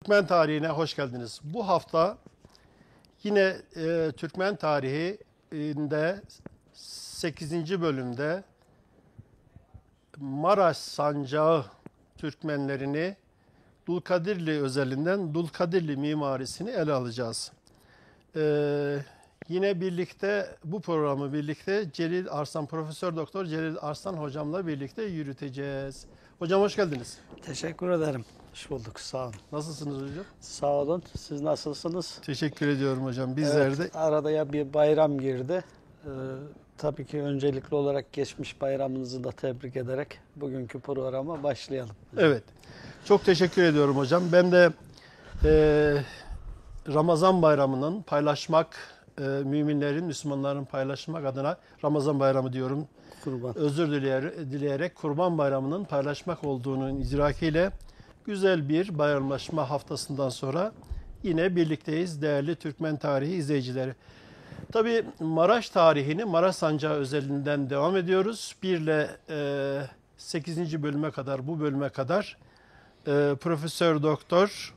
Türkmen tarihine hoş geldiniz. Bu hafta yine Türkmen tarihinde 8. bölümde Maraş Sancağı Türkmenlerini Dulkadirli özelinden Dulkadirli mimarisini ele alacağız. Yine birlikte bu programı Celil Arslan, Profesör Doktor Celil Arslan hocamla birlikte yürüteceğiz. Hocam hoş geldiniz. Teşekkür ederim. Hoş bulduk. Sağ olun. Nasılsınız hocam? Sağ olun. Siz nasılsınız? Teşekkür ediyorum hocam. Bizler Evet, de arada bir bayram girdi. Tabii ki öncelikli olarak geçmiş bayramınızı da tebrik ederek bugünkü programa başlayalım. evet. Çok teşekkür ediyorum hocam. Ben de Ramazan bayramının paylaşmak, müminlerin, Müslümanların paylaşmak adına Ramazan bayramı diyorum. Kurban. Özür dileyerek Kurban Bayramı'nın paylaşmak olduğunun idrakiyle güzel bir bayramlaşma haftasından sonra yine birlikteyiz değerli Türkmen tarihi izleyicileri. Tabii Maraş tarihini Maraş Sancağı özelinden devam ediyoruz. 1 ile 8. bölüme kadar, bu bölüme kadar Profesör Doktor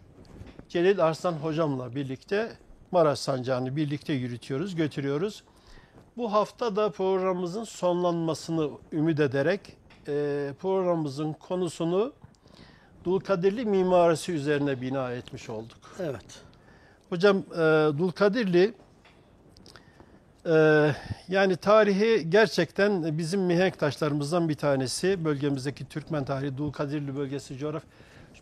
Celil Arslan hocamla birlikte Maraş Sancağı'nı birlikte yürütüyoruz, götürüyoruz. Bu hafta da programımızın sonlanmasını ümit ederek programımızın konusunu Dulkadirli mimarisi üzerine bina etmiş olduk. Evet. Hocam Dulkadirli yani tarihi gerçekten bizim mihenk taşlarımızdan bir tanesi. Bölgemizdeki Türkmen tarihi Dulkadirli bölgesi coğrafya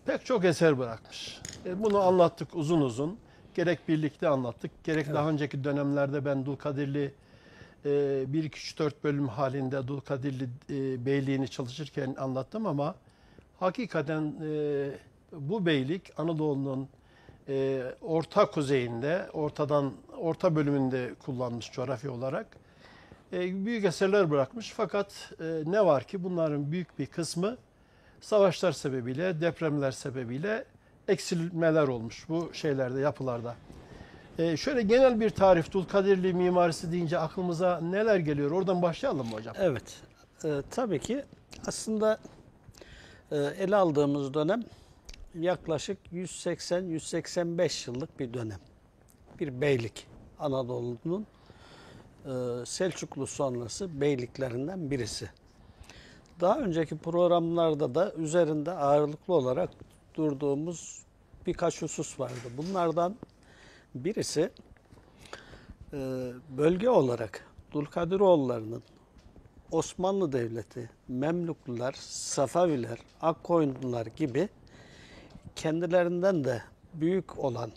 pek çok eser bırakmış. Bunu anlattık uzun uzun. Gerek birlikte anlattık, gerek Evet. daha önceki dönemlerde ben Dulkadirli 1, 2, 3, 4 bölüm halinde Dulkadirli beyliğini çalışırken anlattım ama hakikaten bu beylik Anadolu'nun orta kuzeyinde, orta bölümünde kullanmış coğrafya olarak. Büyük eserler bırakmış fakat ne var ki bunların büyük bir kısmı savaşlar sebebiyle, depremler sebebiyle eksilmeler olmuş bu şeylerde, yapılarda. Şöyle genel bir tarif Dulkadirli mimarisi deyince aklımıza neler geliyor? Oradan başlayalım mı hocam? Evet. Tabii ki aslında ele aldığımız dönem yaklaşık 180-185 yıllık bir dönem. Bir beylik. Anadolu'nun Selçuklu sonrası beyliklerinden birisi. Daha önceki programlarda da üzerinde ağırlıklı olarak durduğumuz birkaç husus vardı. Bunlardan birisi bölge olarak Dulkadiroğulları'nın Osmanlı Devleti, Memluklular, Safaviler, Akkoyunlular gibi kendilerinden de büyük olan,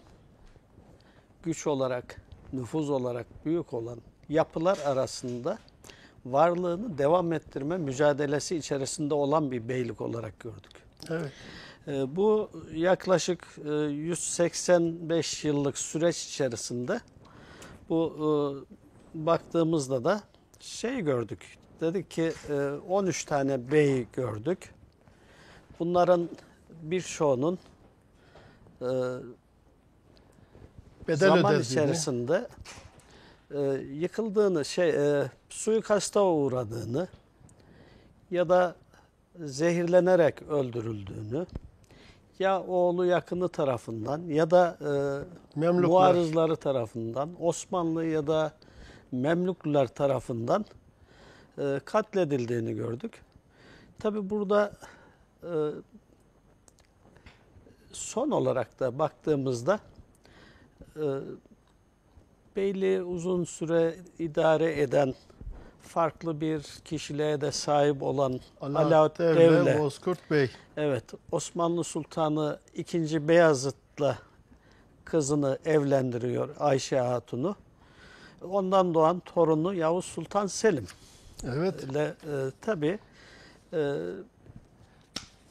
güç olarak, nüfuz olarak büyük olan yapılar arasında varlığını devam ettirme mücadelesi içerisinde olan bir beylik olarak gördük. Evet. Bu yaklaşık 185 yıllık süreç içerisinde bu baktığımızda da gördük. Dedik ki 13 tane bey gördük. Bunların birçoğunun zaman içerisinde yıkıldığını, suikasta uğradığını ya da zehirlenerek öldürüldüğünü ya oğlu yakını tarafından ya da muarızları tarafından Osmanlı ya da Memluklular tarafından katledildiğini gördük. Tabi burada son olarak da baktığımızda beyliği uzun süre idare eden farklı bir kişiliğe de sahip olan Alaaddin Devle Bozkurt Bey. Evet, Osmanlı Sultanı II. Beyazıt'la kızını evlendiriyor Ayşe Hatun'u. Ondan doğan torunu Yavuz Sultan Selim. Evet. Tabii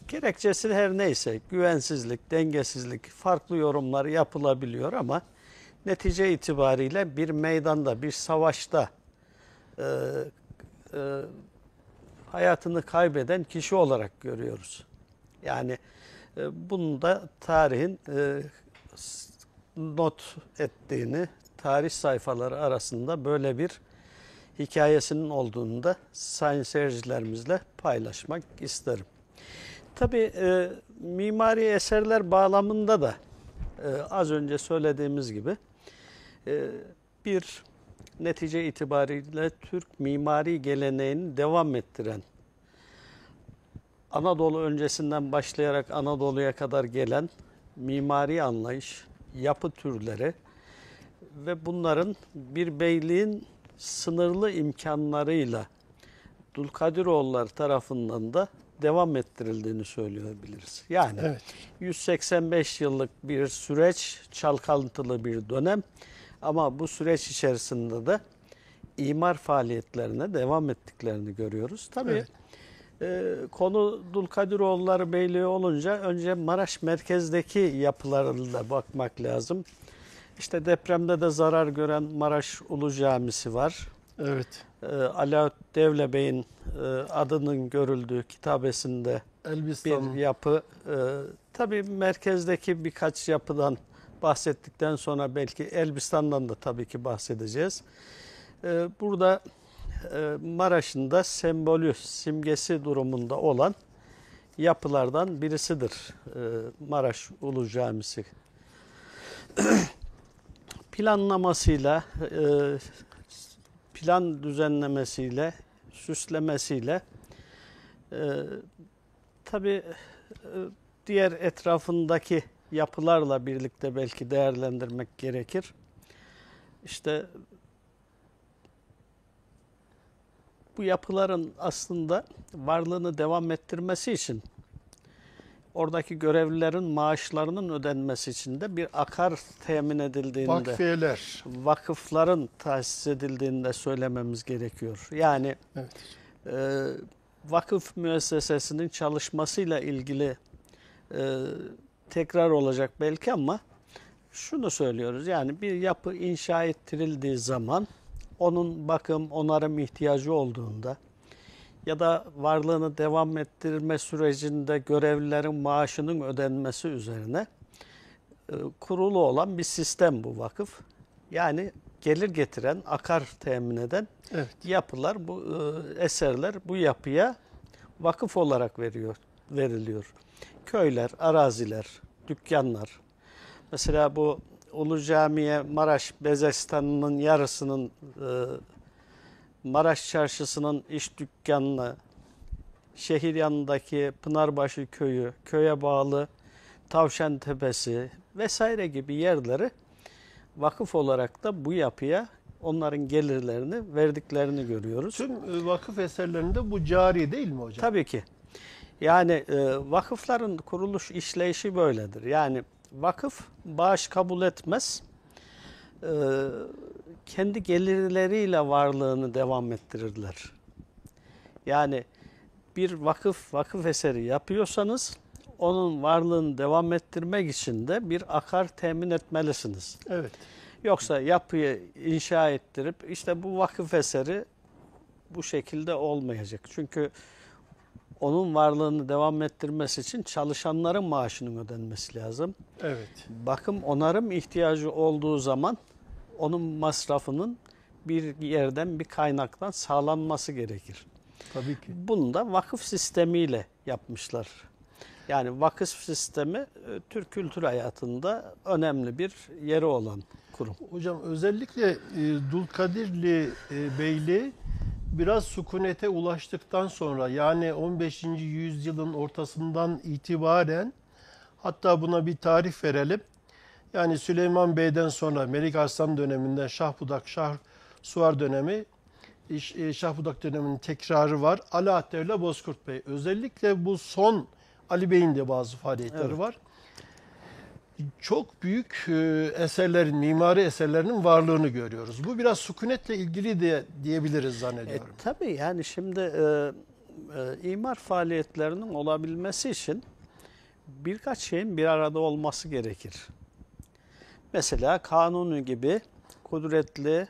gerekçesi her neyse güvensizlik, dengesizlik, farklı yorumlar yapılabiliyor ama netice itibariyle bir meydanda, bir savaşta hayatını kaybeden kişi olarak görüyoruz. Yani bunu da tarihin not ettiğini, tarih sayfaları arasında böyle bir hikayesinin olduğunu da sayın seyircilerimizle paylaşmak isterim. Tabii mimari eserler bağlamında da az önce söylediğimiz gibi bir netice itibariyle Türk mimari geleneğini devam ettiren, Anadolu öncesinden başlayarak Anadolu'ya kadar gelen mimari anlayış, yapı türleri ve bunların bir beyliğin sınırlı imkanlarıyla Dulkadiroğulları tarafından da devam ettirildiğini söyleyebiliriz. Yani Evet. 185 yıllık bir süreç, çalkantılı bir dönem ama bu süreç içerisinde de imar faaliyetlerine devam ettiklerini görüyoruz. Tabii konu Dulkadiroğulları Beyliği olunca önce Maraş merkezdeki yapılarına bakmak lazım. İşte depremde de zarar gören Maraş Ulu Camisi var. Evet. Alaaddin Devlebey'in adının görüldüğü kitabesinde Elbistan. bir yapı. Tabii merkezdeki birkaç yapıdan bahsettikten sonra belki Elbistan'dan da tabii ki bahsedeceğiz. Burada Maraş'ın da sembolü, simgesi durumunda olan yapılardan birisidir Maraş Ulu Camisi. Planlamasıyla, plan düzenlemesiyle, süslemesiyle tabii diğer etrafındaki yapılarla birlikte belki değerlendirmek gerekir. İşte bu yapıların aslında varlığını devam ettirmesi için oradaki görevlilerin maaşlarının ödenmesi için de bir akar temin edildiğinde, Vakfiyeler. vakıfların tahsis edildiğinde söylememiz gerekiyor. Yani Evet. Vakıf müessesesinin çalışmasıyla ilgili tekrar olacak belki ama şunu söylüyoruz. Yani bir yapı inşa ettirildiği zaman onun bakım, onarım ihtiyacı olduğunda ya da varlığını devam ettirme sürecinde görevlilerin maaşının ödenmesi üzerine kurulu olan bir sistem bu vakıf. Yani gelir getiren, akar temin eden yapılar, bu eserler bu yapıya vakıf olarak veriliyor. Köyler, araziler, dükkanlar. Mesela bu Ulu Cami'ye Maraş Bezestanı'nın yarısının Maraş Çarşısı'nın iş dükkanına, şehir yanındaki Pınarbaşı Köyü, köye bağlı Tavşan Tepesi vesaire gibi yerleri vakıf olarak da bu yapıya onların gelirlerini verdiklerini görüyoruz. Tüm vakıf eserlerinde bu cari değil mi hocam? Tabii ki. Yani vakıfların kuruluş işleyişi böyledir. Yani vakıf bağış kabul etmez. Kendi gelirleriyle varlığını devam ettirirler. Yani bir vakıf eseri yapıyorsanız onun varlığını devam ettirmek için de bir akar temin etmelisiniz. Evet. Yoksa yapıyı inşa ettirip işte bu vakıf eseri bu şekilde olmayacak. Çünkü onun varlığını devam ettirmesi için çalışanların maaşının ödenmesi lazım. Evet. Bakım onarım ihtiyacı olduğu zaman onun masrafının bir yerden, bir kaynaktan sağlanması gerekir. Tabii ki. Bunu da vakıf sistemiyle yapmışlar. Yani vakıf sistemi Türk kültür hayatında önemli bir yeri olan kurum. Hocam özellikle Dulkadirli Beyliği biraz sükunete ulaştıktan sonra, yani 15. yüzyılın ortasından itibaren, hatta buna bir tarih verelim. Yani Süleyman Bey'den sonra Melik Arslan döneminden Şahbudak, Şahsuvar dönemi, Şahbudak döneminin tekrarı var. Alaaddin ile Bozkurt Bey. Özellikle bu son Ali Bey'in de bazı faaliyetleri var. Çok büyük eserlerin, mimari eserlerinin varlığını görüyoruz. Bu biraz sükunetle ilgili de diyebiliriz zannediyorum. Tabii yani şimdi imar faaliyetlerinin olabilmesi için birkaç şeyin bir arada olması gerekir. Mesela Kanuni gibi kudretli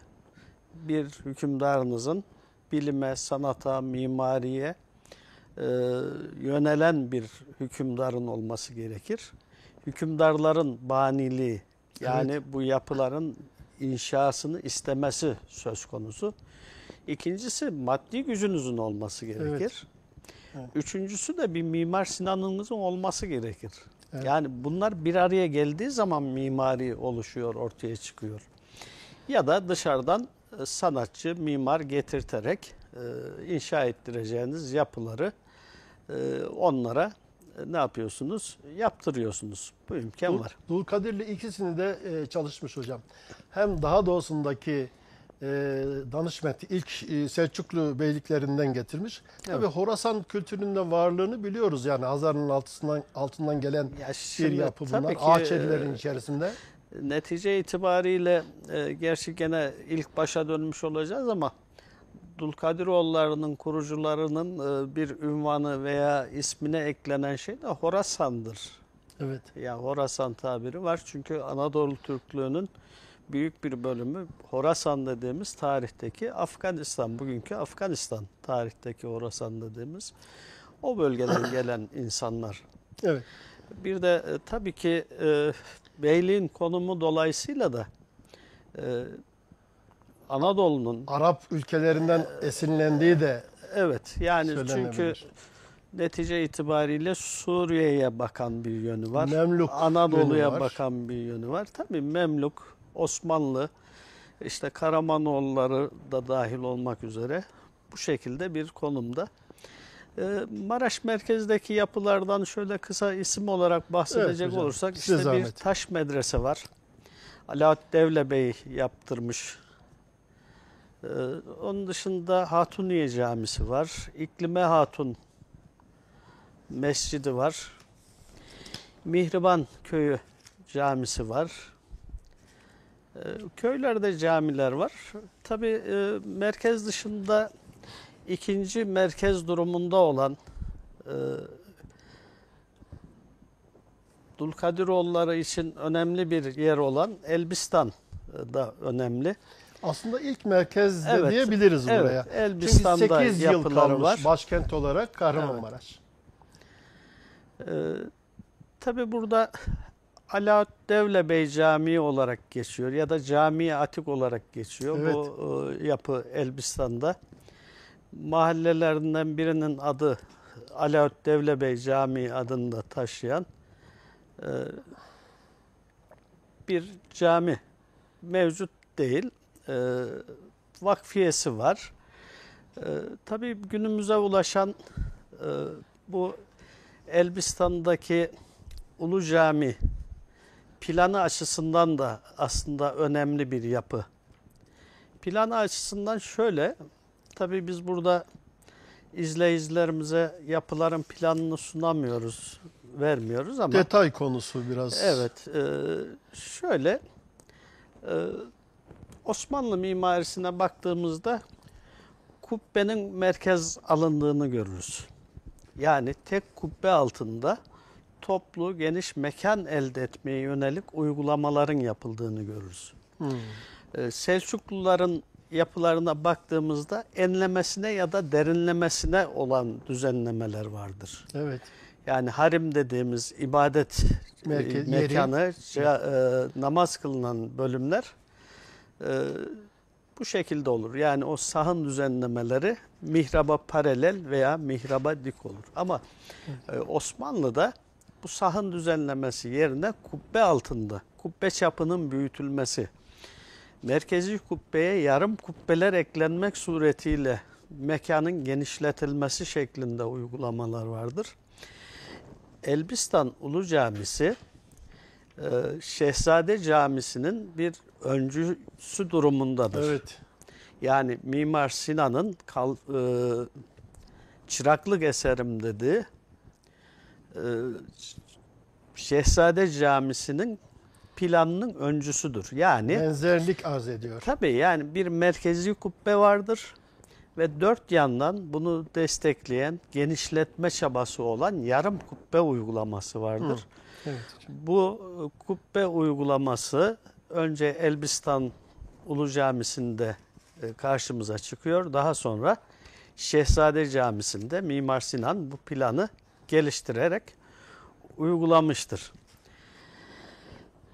bir hükümdarınızın bilime, sanata, mimariye yönelen bir hükümdarın olması gerekir. Hükümdarların baniliği, yani bu yapıların inşasını istemesi söz konusu. İkincisi maddi gücünüzün olması gerekir. Evet. Üçüncüsü de bir Mimar Sinan'ınızın olması gerekir. Evet. Yani bunlar bir araya geldiği zaman mimari oluşuyor, ortaya çıkıyor. Ya da dışarıdan sanatçı, mimar getirterek inşa ettireceğiniz yapıları onlara ne yapıyorsunuz? Yaptırıyorsunuz. Bu imkan var. Dulkadirli ikisini de çalışmış hocam. Hem daha doğusundaki Danışmet ilk Selçuklu beyliklerinden getirmiş. Tabii Horasan kültürünün varlığını biliyoruz. Yani Hazar'ın altından gelen Ya bir şimdi yapı tabii bunlar. ki, Ağaç evlerin içerisinde. Netice itibariyle gerçi gene ilk başa dönmüş olacağız ama Dulkadiroğulları'nın kurucularının bir ünvanı veya ismine eklenen şey de Horasan'dır. Evet. Yani Horasan tabiri var çünkü Anadolu Türklüğünün büyük bir bölümü Horasan dediğimiz tarihteki Afganistan, bugünkü Afganistan tarihteki Horasan dediğimiz o bölgeden gelen insanlar. Evet. Bir de tabii ki beyliğin konumu dolayısıyla da Anadolu'nun Arap ülkelerinden esinlendiği de evet yani çünkü söylenebilir. netice itibariyle Suriye'ye bakan bir yönü var. Memluk Anadolu'ya yönü var. bakan bir yönü var. Tabii Memluk, Osmanlı, işte Karamanoğulları da dahil olmak üzere bu şekilde bir konumda. Maraş merkezdeki yapılardan şöyle kısa isim olarak bahsedecek Evet hocam, olursak size işte bir zahmet. taş medrese var. Alaaddin Devlebey yaptırmış. Onun dışında Hatuniye Camisi var. İklime Hatun Mescidi var. Mihriban Köyü Camisi var. Köylerde camiler var. Tabii merkez dışında ikinci merkez durumunda olan Dulkadiroğulları için önemli bir yer olan Elbistan da önemli. Aslında ilk merkez de Evet, diyebiliriz evet, buraya. Elbistan'da Çünkü 8 yıl yapıları kalmış var. başkent olarak Kahramanmaraş. Tabii burada Alaaddin Devlebey Camii olarak geçiyor ya da Cami-i Atik olarak geçiyor. Evet. Bu yapı Elbistan'da. Mahallelerinden birinin adı Alaaddin Devlebey Camii adını da taşıyan bir cami mevcut değil. Vakfiyesi var. Tabii günümüze ulaşan bu Elbistan'daki Ulu Cami planı açısından da aslında önemli bir yapı. Planı açısından şöyle, tabii biz burada izleyicilerimize yapıların planını sunamıyoruz, vermiyoruz ama Detay konusu biraz. evet, şöyle Osmanlı mimarisine baktığımızda kubbenin merkez alındığını görürüz. Yani tek kubbe altında toplu, geniş mekan elde etmeye yönelik uygulamaların yapıldığını görürüz. Selçukluların yapılarına baktığımızda enlemesine ya da derinlemesine olan düzenlemeler vardır. Evet. Yani harim dediğimiz ibadet mekanı, namaz kılınan bölümler bu şekilde olur. Yani o sahın düzenlemeleri mihraba paralel veya mihraba dik olur. Ama Osmanlı'da bu sahın düzenlemesi yerine kubbe altında, kubbe çapının büyütülmesi, merkezi kubbeye yarım kubbeler eklenmek suretiyle mekanın genişletilmesi şeklinde uygulamalar vardır. Elbistan Ulu Camisi, Şehzade Camisi'nin bir öncüsü durumundadır. Evet. Yani Mimar Sinan'ın çıraklık eserim dediği Şehzade Camisi'nin planının öncüsüdür. Yani Benzerlik arz ediyor. tabii yani bir merkezi kubbe vardır ve dört yandan bunu destekleyen genişletme çabası olan yarım kubbe uygulaması vardır. Evet. Bu kubbe uygulaması önce Elbistan Ulu Camisi'nde karşımıza çıkıyor. Daha sonra Şehzade Camisi'nde Mimar Sinan bu planı geliştirerek uygulamıştır.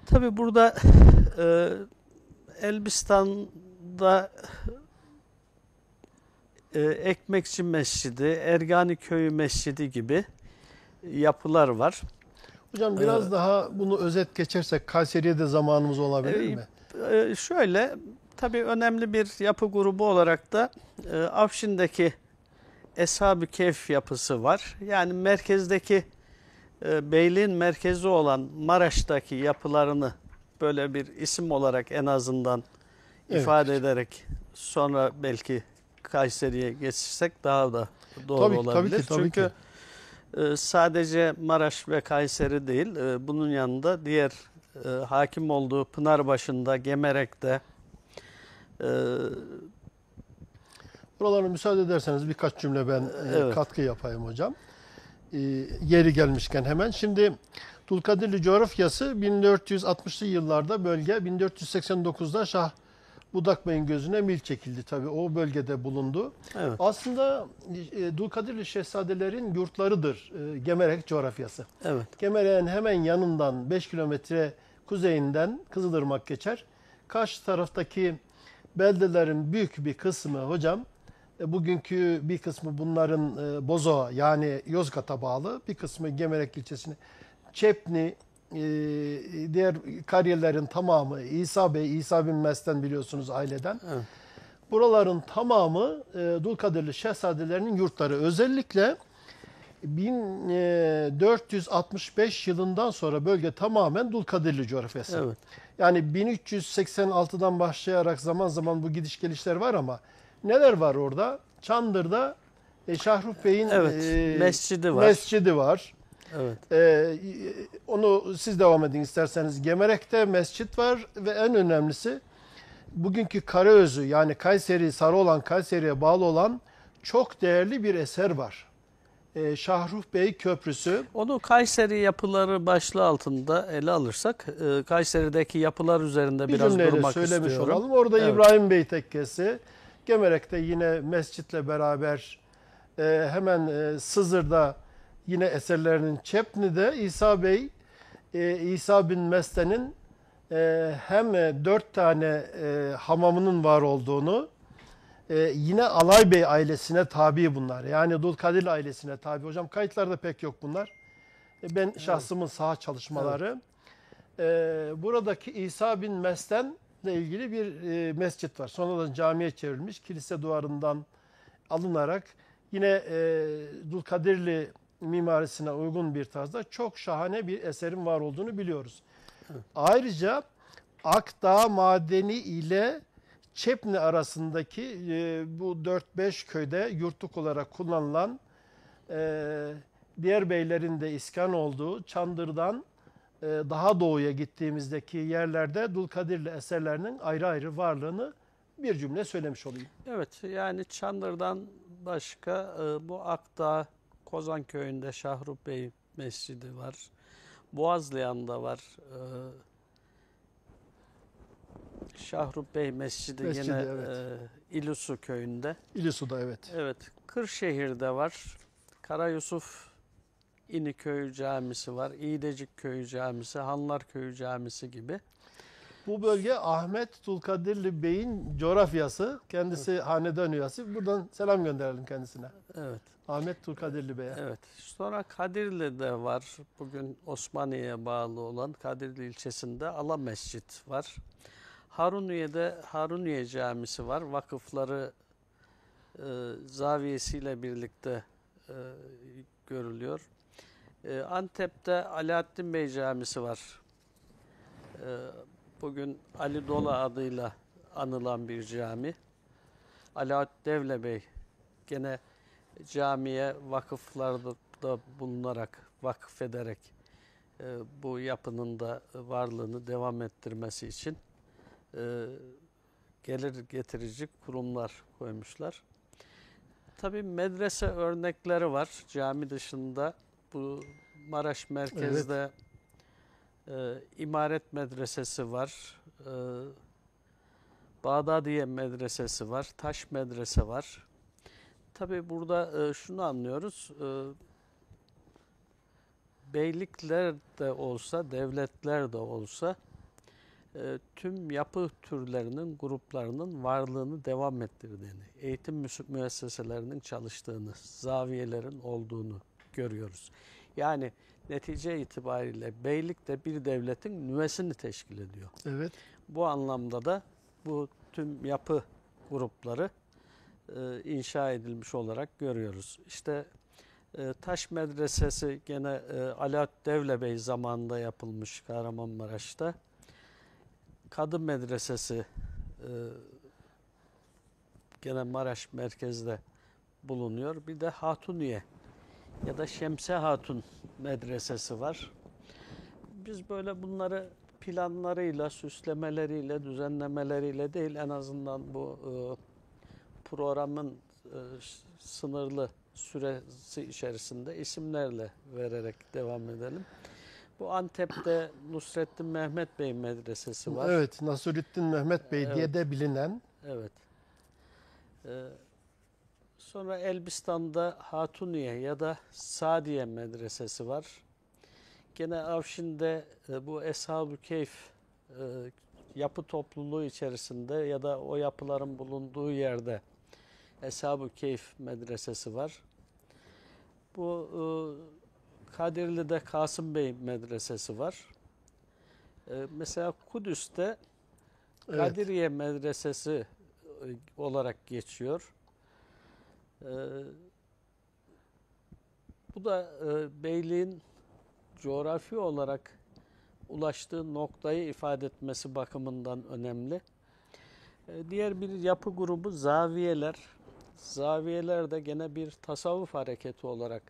Tabii burada Elbistan'da Ekmekçi Mescidi, Ergani Köyü Mescidi gibi yapılar var. Hocam biraz daha bunu özet geçersek Kayseri'ye de zamanımız olabilir mi? Şöyle, tabii önemli bir yapı grubu olarak da Afşin'deki Eshab-ı Kehf yapısı var. Yani merkezdeki beyliğin merkezi olan Maraş'taki yapılarını böyle bir isim olarak en azından Evet. ifade ederek sonra belki Kayseri'ye geçirsek daha da doğru Tabii olabilir. ki, tabii Çünkü ki. sadece Maraş ve Kayseri değil, bunun yanında diğer hakim olduğu Pınarbaşı'nda, Gemerek'te, Buralara müsaade ederseniz birkaç cümle ben evet. katkı yapayım hocam. Yeri gelmişken hemen. Şimdi Dulkadirli coğrafyası 1460'lı yıllarda bölge, 1489'da Şah Budak Bey'in gözüne mil çekildi. Tabii o bölgede bulundu. Evet. Aslında Dulkadirli Şehzadelerin yurtlarıdır Gemerek coğrafyası. Evet. Gemerek'in hemen yanından 5 kilometre kuzeyinden Kızılırmak geçer. Karşı taraftaki beldelerin büyük bir kısmı hocam, bugünkü bir kısmı bunların Bozoğa yani Yozgat'a bağlı, bir kısmı Gemerek ilçesine, Çepni, diğer kariyelerin tamamı İsa Bey, İsa bin Mes'ten biliyorsunuz aileden. Evet. Buraların tamamı Dulkadirli Şehzadelerinin yurtları. Özellikle 1465 yılından sonra bölge tamamen Dulkadirli coğrafyası. Evet. Yani 1386'dan başlayarak zaman zaman bu gidiş gelişler var ama neler var orada? Çandır'da Şahruf Bey'in mescidi var. Mescidi var. Evet. Onu siz devam edin isterseniz. Gemerek'te mescit var ve en önemlisi bugünkü Karaözü yani Kayseri, Sarıoğlan Kayseri'ye bağlı olan çok değerli bir eser var. Şahruf Bey Köprüsü. Onu Kayseri yapıları başlığı altında ele alırsak, Kayseri'deki yapılar üzerinde Bir biraz cümleyle durmak söylemiş istiyorum. olalım. Orada Evet. İbrahim Bey Tekkesi. Gemerek'te yine mescitle beraber hemen Sızır'da yine eserlerinin, Çepni'de İsa Bey, İsa bin Mes'te'nin hem 4 tane hamamının var olduğunu, yine Alay Bey ailesine tabi bunlar. Yani Dulkadir ailesine tabi. Hocam kayıtlarda pek yok bunlar. Ben şahsımın saha çalışmaları. Buradaki İsa bin Mes'ten ile ilgili bir mescit var. Sonradan camiye çevrilmiş. Kilise duvarından alınarak yine Dulkadirli mimarisine uygun bir tarzda çok şahane bir eserin var olduğunu biliyoruz. Evet. Ayrıca Akdağ Madeni ile Çepni arasındaki bu 4-5 köyde yurtluk olarak kullanılan, diğer beylerin de iskan olduğu Çandır'dan daha doğuya gittiğimizdeki yerlerde Dulkadirli eserlerinin ayrı ayrı varlığını bir cümle söylemiş olayım. Evet, yani Çandır'dan başka bu Akdağ, Kozan köyünde Şahruf Bey Mescidi var. Boğazlayan'da var. Şahruf Bey Mescidi yine Evet. İlisu köyünde. İlisu'da evet. Evet, Kırşehir'de var. Karayusuf İniköy Camisi var. İğdecik Köyü Camisi, Hanlar Köyü Camisi gibi. Bu bölge Ahmet Dulkadirli Bey'in coğrafyası. Kendisi evet. Hanedan üyesi. Buradan selam gönderelim kendisine. Evet. Ahmet Dulkadirli Bey'e. Evet. Sonra Kadirli'de var. Bugün Osmaniye'ye bağlı olan Kadirli ilçesinde Ala Mescit var. Haruniye'de Haruniye Camisi var. Vakıfları zaviyesiyle birlikte görülüyor. Antep'te Alaaddin Bey Camisi var. Bugün Ali Dola adıyla anılan bir cami. Alaaddin Devle Bey gene camiye vakıflarda bulunarak, vakıfederek bu yapının da varlığını devam ettirmesi için gelir getirici kurumlar koymuşlar. Tabii medrese örnekleri var cami dışında. Bu Maraş merkezde İmaret Medresesi var. Bağdadiye Medresesi var. Taş Medrese var. Tabii burada şunu anlıyoruz. Beylikler de olsa, devletler de olsa tüm yapı türlerinin, gruplarının varlığını devam ettirdiğini, eğitim müesseselerinin çalıştığını, zaviyelerin olduğunu görüyoruz. Yani netice itibariyle beylik de bir devletin nüvesini teşkil ediyor. Evet. Bu anlamda da bu tüm yapı grupları inşa edilmiş olarak görüyoruz. İşte Taş Medresesi gene Alaaddin Devlebey zamanında yapılmış Kahramanmaraş'ta. Kadı Medresesi gene Maraş merkezde bulunuyor. Bir de Hatuniye ya da Şemse Hatun Medresesi var. Biz böyle bunları planlarıyla, süslemeleriyle, düzenlemeleriyle değil, en azından bu programın sınırlı süresi içerisinde isimlerle vererek devam edelim. Bu Antep'te Nusrettin Mehmet Bey Medresesi var. Evet, Nasrettin Mehmet Bey diye de bilinen. Evet. Sonra Elbistan'da Hatuniye ya da Sadiye Medresesi var. Gene Afşin'de bu Eshab-ı Keyf yapı topluluğu içerisinde ya da o yapıların bulunduğu yerde Eshab-ı Keyf Medresesi var. Bu Kadirli'de Kasım Bey Medresesi var. Mesela Kudüs'te Kadiriye Medresesi olarak geçiyor. Bu da beyliğin coğrafi olarak ulaştığı noktayı ifade etmesi bakımından önemli. Diğer bir yapı grubu zaviyeler. Zaviyeler de gene bir tasavvuf hareketi olarak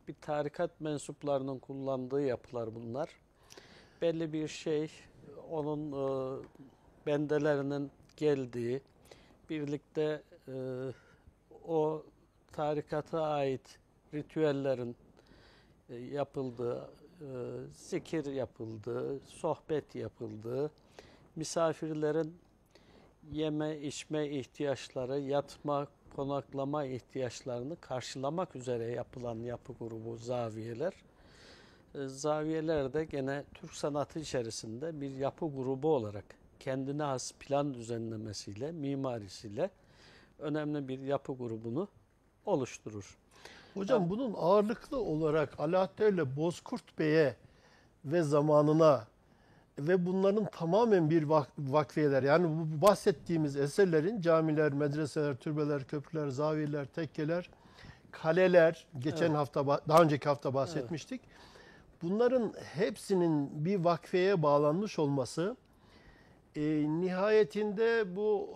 bir tarikat mensuplarının kullandığı yapılar bunlar. Belli bir şey, onun bendelerinin geldiği, birlikte o tarikata ait ritüellerin yapıldığı, zikir yapıldığı, sohbet yapıldığı, misafirlerin yeme, içme ihtiyaçları, yatma, konaklama ihtiyaçlarını karşılamak üzere yapılan yapı grubu zaviyeler. Zaviyeler de gene Türk sanatı içerisinde bir yapı grubu olarak kendine has plan düzenlemesiyle, mimarisiyle önemli bir yapı grubunu oluşturur. Hocam bunun ağırlıklı olarak Alaaddin ile Bozkurt Bey'e ve zamanına ve bunların tamamen bir vakfiyeler, yani bu bahsettiğimiz eserlerin camiler, medreseler, türbeler, köprüler, zaviyeler, tekkeler, kaleler, geçen hafta, daha önceki hafta bahsetmiştik. Bunların hepsinin bir vakfiyeye bağlanmış olması nihayetinde bu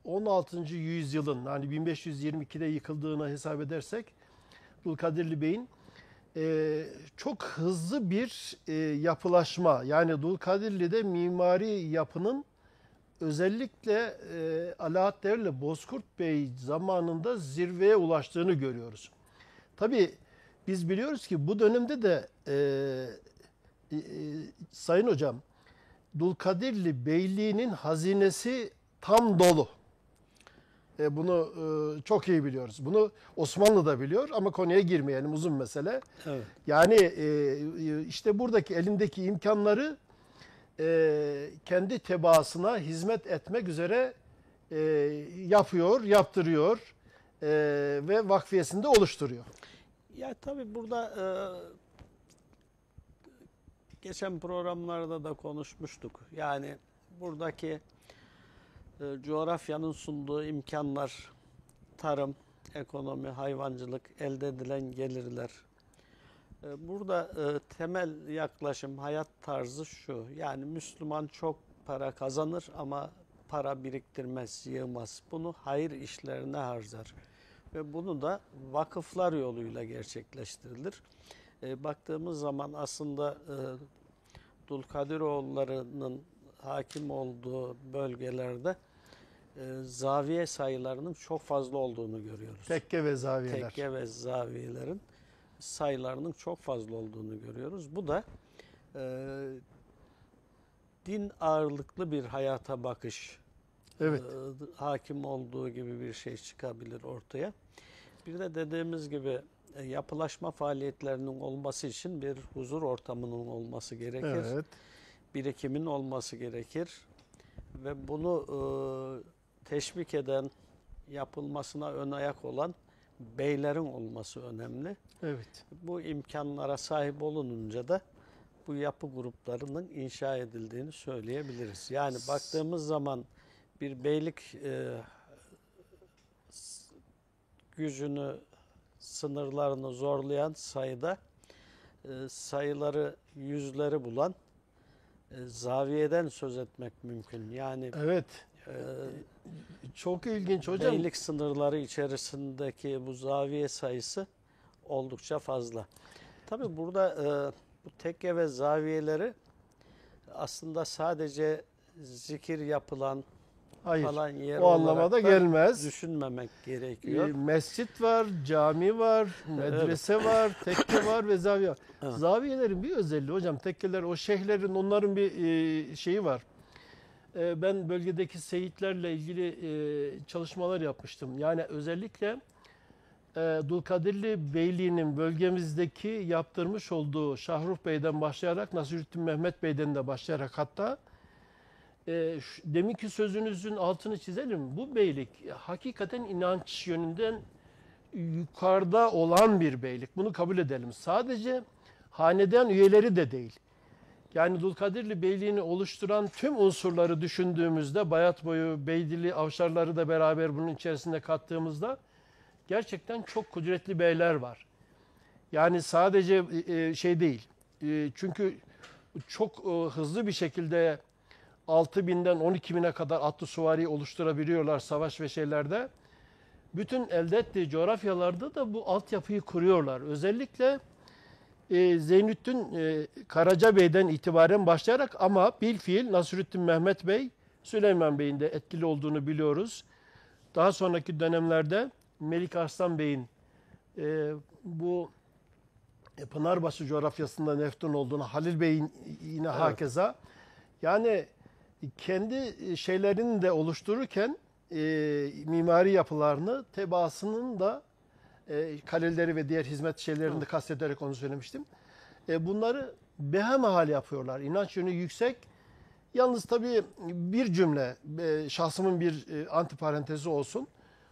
16. yüzyılın, yani 1522'de yıkıldığına hesap edersek Dulkadirli Bey'in çok hızlı bir yapılaşma, yani Dulkadirli'de mimari yapının özellikle Alaaddin ile Bozkurt Bey zamanında zirveye ulaştığını görüyoruz. Tabii biz biliyoruz ki bu dönemde de Sayın Hocam, Dulkadirli Beyliği'nin hazinesi tam dolu. Bunu çok iyi biliyoruz. Bunu Osmanlı da biliyor ama konuya girmeyelim, uzun mesele. Evet. Yani işte buradaki elindeki imkanları kendi tebaasına hizmet etmek üzere yapıyor, yaptırıyor ve vakfiyesinde oluşturuyor. Ya tabii burada geçen programlarda da konuşmuştuk. Yani buradaki coğrafyanın sunduğu imkanlar, tarım, ekonomi, hayvancılık, elde edilen gelirler. Burada temel yaklaşım, hayat tarzı şu. Yani Müslüman çok para kazanır ama para biriktirmez, yığmaz. Bunu hayır işlerine harcar. Ve bunu da vakıflar yoluyla gerçekleştirilir. Baktığımız zaman aslında Dulkadiroğulları'nın hakim olduğu bölgelerde zaviye sayılarının çok fazla olduğunu görüyoruz. Tekke ve zaviyeler. Tekke ve zaviyelerin sayılarının çok fazla olduğunu görüyoruz. Bu da din ağırlıklı bir hayata bakış, Evet. hakim olduğu gibi bir şey çıkabilir ortaya. Bir de dediğimiz gibi yapılaşma faaliyetlerinin olması için bir huzur ortamının olması gerekir. Evet. Birikimin olması gerekir. Ve bunu teşvik eden, yapılmasına ön ayak olan beylerin olması önemli. Evet. Bu imkanlara sahip olununca da bu yapı gruplarının inşa edildiğini söyleyebiliriz. Yani baktığımız zaman bir beylik gücünü, sınırlarını zorlayan sayıda sayıları yüzleri bulan zaviyeden söz etmek mümkün. Yani Evet. Çok ilginç hocam. beylik sınırları içerisindeki bu zaviye sayısı oldukça fazla. Tabii burada bu tekke ve zaviyeleri aslında sadece zikir yapılan Hayır. falan yer O anlamada olarak da gelmez. düşünmemek gerekiyor. Mescit var, cami var, medrese var, tekke var ve zaviye var. Evet. Zaviyelerin bir özelliği hocam, tekkeler, o şeyhlerin, onların bir şeyi var. Ben bölgedeki seyitlerle ilgili çalışmalar yapmıştım. Yani özellikle Dulkadirli Beyliği'nin bölgemizdeki yaptırmış olduğu Şahruh Bey'den başlayarak Nasrettin Mehmet Bey'den de başlayarak hatta deminki sözünüzün altını çizelim. Bu beylik hakikaten inanç yönünden yukarıda olan bir beylik. Bunu kabul edelim. Sadece hanedan üyeleri de değil. Yani Dulkadirli Beyliği'ni oluşturan tüm unsurları düşündüğümüzde, Bayatboyu, Beydili, Avşarları da beraber bunun içerisinde kattığımızda gerçekten çok kudretli beyler var. Yani sadece şey değil. Çünkü çok hızlı bir şekilde 6.000'den 12.000'e kadar atlı süvari oluşturabiliyorlar savaş ve şeylerde. Bütün elde ettiği coğrafyalarda da bu altyapıyı kuruyorlar. Özellikle Zeynüddin Karacabey'den itibaren başlayarak ama bilfiil Nasrettin Mehmet Bey, Süleyman Bey'in de etkili olduğunu biliyoruz. Daha sonraki dönemlerde Melik Arslan Bey'in bu Pınarbaşı coğrafyasında neftun olduğunu, Halil Bey'in yine Evet. hakeza. Yani kendi şeylerini de oluştururken mimari yapılarını, tebaasının da kaleleri ve diğer hizmet şeylerini de kastederek onu söylemiştim. Bunları behemahal yapıyorlar. İnanç yönü yüksek. Yalnız tabii bir cümle, şahsımın bir antiparantezi olsun.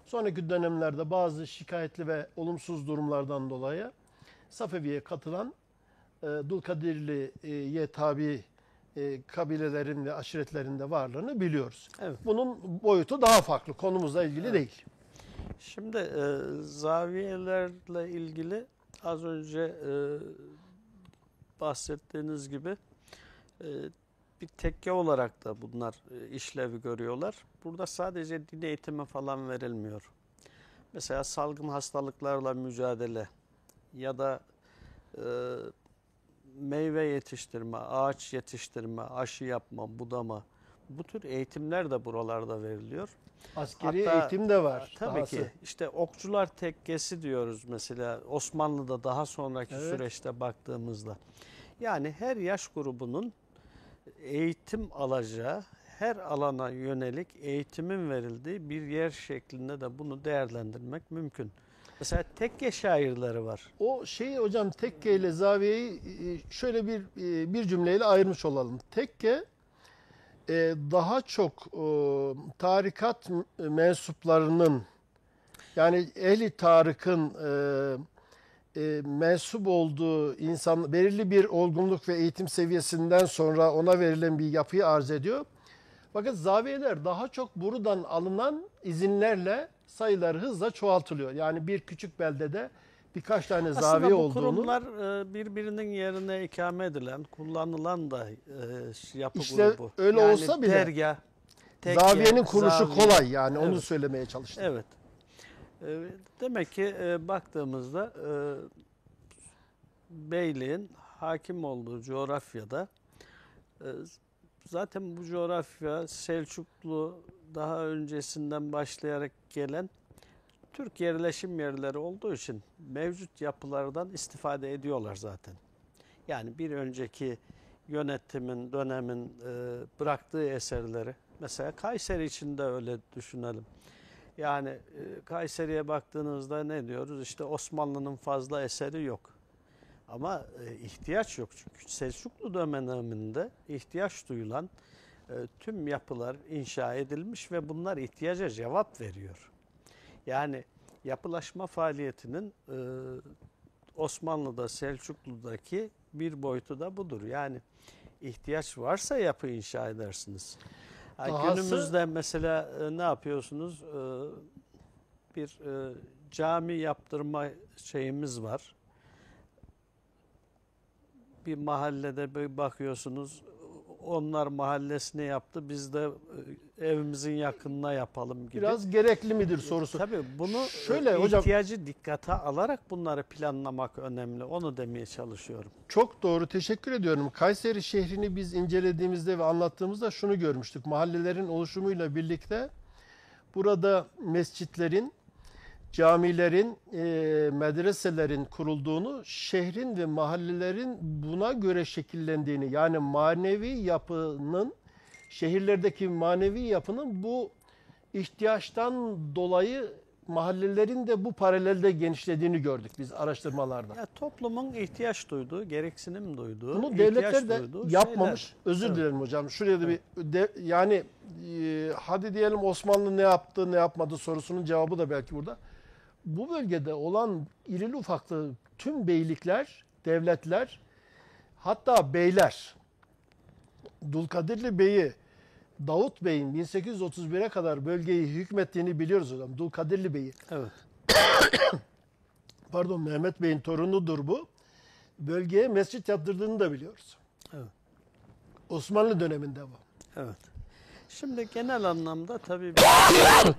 Sonraki dönemlerde bazı şikayetli ve olumsuz durumlardan dolayı Safevi'ye katılan Dulkadirli'ye tabi kabilelerin ve aşiretlerin de varlığını biliyoruz. Evet. Bunun boyutu daha farklı. Konumuzla ilgili değil. Şimdi zaviyelerle ilgili az önce bahsettiğiniz gibi bir tekke olarak da bunlar işlevi görüyorlar. Burada sadece din eğitimi falan verilmiyor. Mesela salgın hastalıklarla mücadele ya da meyve yetiştirme, ağaç yetiştirme, aşı yapma, budama, bu tür eğitimler de buralarda veriliyor. Askeri Hatta, eğitim de var. Tabii dahası. ki. İşte okçular tekkesi diyoruz mesela Osmanlı'da daha sonraki Evet. süreçte baktığımızda. Yani her yaş grubunun eğitim alacağı, her alana yönelik eğitimin verildiği bir yer şeklinde de bunu değerlendirmek mümkün. Mesela tekke şairleri var. O şeyi hocam, tekke ile zaviyeyi şöyle bir cümleyle ayırmış olalım. Tekke daha çok tarikat mensuplarının, yani ehli tarikın mensup olduğu insan belirli bir olgunluk ve eğitim seviyesinden sonra ona verilen bir yapıyı arz ediyor. Fakat zaviyeler daha çok buradan alınan izinlerle sayıları hızla çoğaltılıyor. Yani bir küçük beldede birkaç tane zaviye Aslında bu olduğunu. kurumlar birbirinin yerine ikame edilen, kullanılan da yapı İşte grubu. öyle Yani olsa bile dergah, tekke, zaviyenin kuruluşu zaviye. kolay, yani onu Evet. söylemeye çalıştım. Evet. Demek ki baktığımızda beyliğin hakim olduğu coğrafyada zaten bu coğrafya Selçuklu daha öncesinden başlayarak gelen Türk yerleşim yerleri olduğu için mevcut yapılardan istifade ediyorlar zaten. Yani bir önceki yönetimin, dönemin bıraktığı eserleri, mesela Kayseri için de öyle düşünelim. Yani Kayseri'ye baktığınızda ne diyoruz? İşte Osmanlı'nın fazla eseri yok. Ama ihtiyaç yok çünkü Selçuklu döneminde ihtiyaç duyulan tüm yapılar inşa edilmiş ve bunlar ihtiyaca cevap veriyor. Yani yapılaşma faaliyetinin Osmanlı'da, Selçuklu'daki bir boyutu da budur. Yani ihtiyaç varsa yapı inşa edersiniz. Günümüzde mesela ne yapıyorsunuz? Bir cami yaptırma şeyimiz var. Bir mahallede bir bakıyorsunuz, onlar mahallesine yaptı, biz de evimizin yakınına yapalım gibi. Biraz gerekli midir sorusu. Tabii bunu Şöyle hocam, ihtiyacı dikkate alarak bunları planlamak önemli. Onu demeye çalışıyorum. çok doğru, teşekkür ediyorum. Kayseri şehrini biz incelediğimizde ve anlattığımızda şunu görmüştük. Mahallelerin oluşumuyla birlikte burada mescitlerin, camilerin, medreselerin kurulduğunu, şehrin ve mahallelerin buna göre şekillendiğini, yani manevi yapının, şehirlerdeki manevi yapının bu ihtiyaçtan dolayı mahallelerin de bu paralelde genişlediğini gördük biz araştırmalarda. Ya, toplumun ihtiyaç duyduğu, gereksinim duyduğu, Bunu devletler de yapmamış. şeyler. Özür Evet. dilerim hocam. Şuraya da yani hadi diyelim Osmanlı ne yaptı, ne yapmadı sorusunun cevabı da belki burada. Bu bölgede olan irili ufaklı tüm beylikler, devletler, hatta beyler, Dulkadirli Bey'i, Davut Bey'in 1831'e kadar bölgeyi hükmettiğini biliyoruz hocam. Dulkadirli Bey'i. Evet. Pardon, Mehmet Bey'in torunudur bu. Bölgeye mescit yaptırdığını da biliyoruz. Evet. Osmanlı döneminde bu. Evet. Şimdi genel anlamda tabii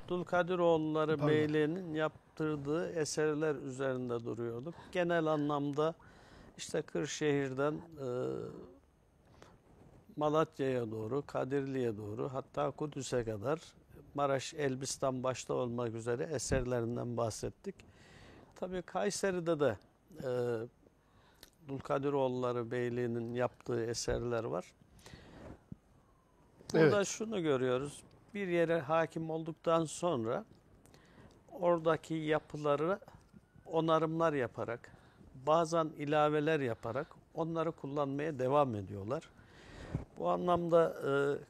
Dulkadiroğulları Pardon. Beyliği'nin yaptırdığı eserler üzerinde duruyorduk. Genel anlamda işte Kırşehir'den Malatya'ya doğru, Kadirli'ye doğru, hatta Kudüs'e kadar Maraş, Elbistan başta olmak üzere eserlerinden bahsettik. Tabii Kayseri'de de Dulkadiroğulları Beyliği'nin yaptığı eserler var. Burada Evet. şunu görüyoruz. Bir yere hakim olduktan sonra oradaki yapıları onarımlar yaparak, bazen ilaveler yaparak onları kullanmaya devam ediyorlar. Bu anlamda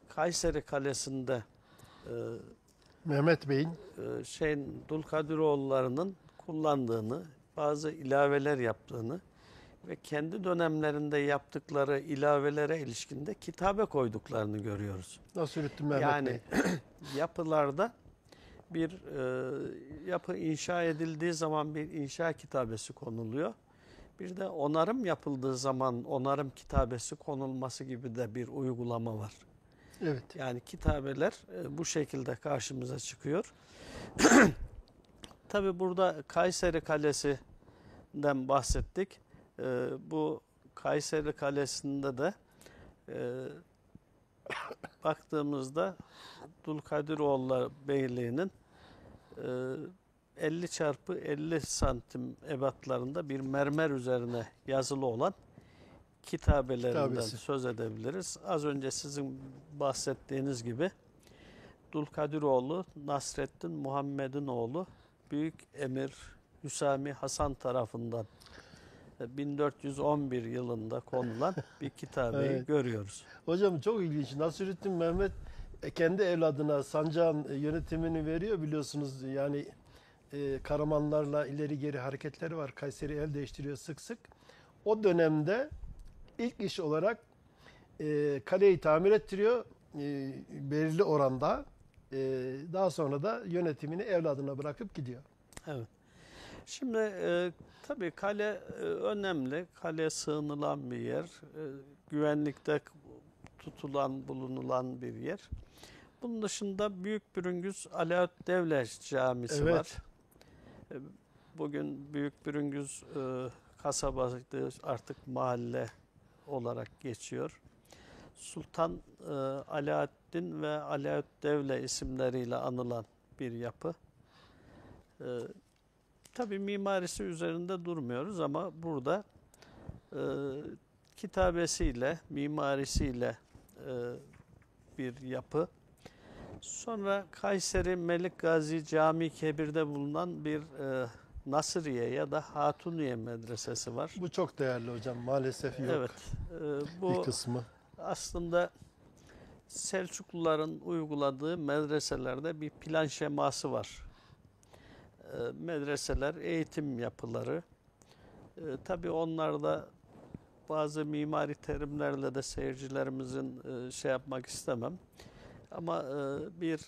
Kayseri Kalesi'nde Mehmet Bey'in Dulkadiroğulları'nın kullandığını, bazı ilaveler yaptığını ve kendi dönemlerinde yaptıkları ilavelere ilişkinde kitabe koyduklarını görüyoruz. Nasrettin Mehmet Yani Bey. yapılarda bir yapı inşa edildiği zaman bir inşa kitabesi konuluyor. Bir de onarım yapıldığı zaman onarım kitabesi konulması gibi de bir uygulama var. Evet. Yani kitabeler bu şekilde karşımıza çıkıyor. Tabii burada Kayseri Kalesi'nden bahsettik. Bu Kayseri Kalesi'nde de baktığımızda Dulkadiroğulları Beyliği'nin 50 çarpı 50 santim ebatlarında bir mermer üzerine yazılı olan kitabelerinden Kitabesi. söz edebiliriz. Az önce sizin bahsettiğiniz gibi Dulkadiroğlu Nasreddin Muhammed'in oğlu Büyük Emir Hüsami Hasan tarafından 1411 yılında konulan bir kitabeyi Evet. görüyoruz. Hocam çok ilginç. Nasrettin Mehmet kendi evladına sancağın yönetimini veriyor biliyorsunuz. Yani Karamanlarla ileri geri hareketleri var. Kayseri el değiştiriyor sık sık. O dönemde ilk iş olarak kaleyi tamir ettiriyor belirli oranda. Daha sonra da yönetimini evladına bırakıp gidiyor. Evet. Şimdi tabii kale önemli. Kale sığınılan bir yer. Güvenlikte tutulan, bulunulan bir yer. Bunun dışında Büyükbürüngüz Alaaddin Devlet Camisi Evet. var. Bugün Büyükbürüngüz kasabası artık mahalle olarak geçiyor. Sultan Alaaddin ve Alaaddin Devlet isimleriyle anılan bir yapı. Tabii mimarisi üzerinde durmuyoruz ama burada kitabesiyle, mimarisiyle bir yapı. Sonra Kayseri Melik Gazi Camii Kebir'de bulunan bir Nasriye ya da Hatuniye medresesi var. Bu çok değerli hocam. Maalesef yok. Evet. Bir Bu kısmı. aslında Selçukluların uyguladığı medreselerde bir plan şeması var. medreseler eğitim yapıları. Tabii onlarda bazı mimari terimlerle de seyircilerimizin şey yapmak istemem. Ama bir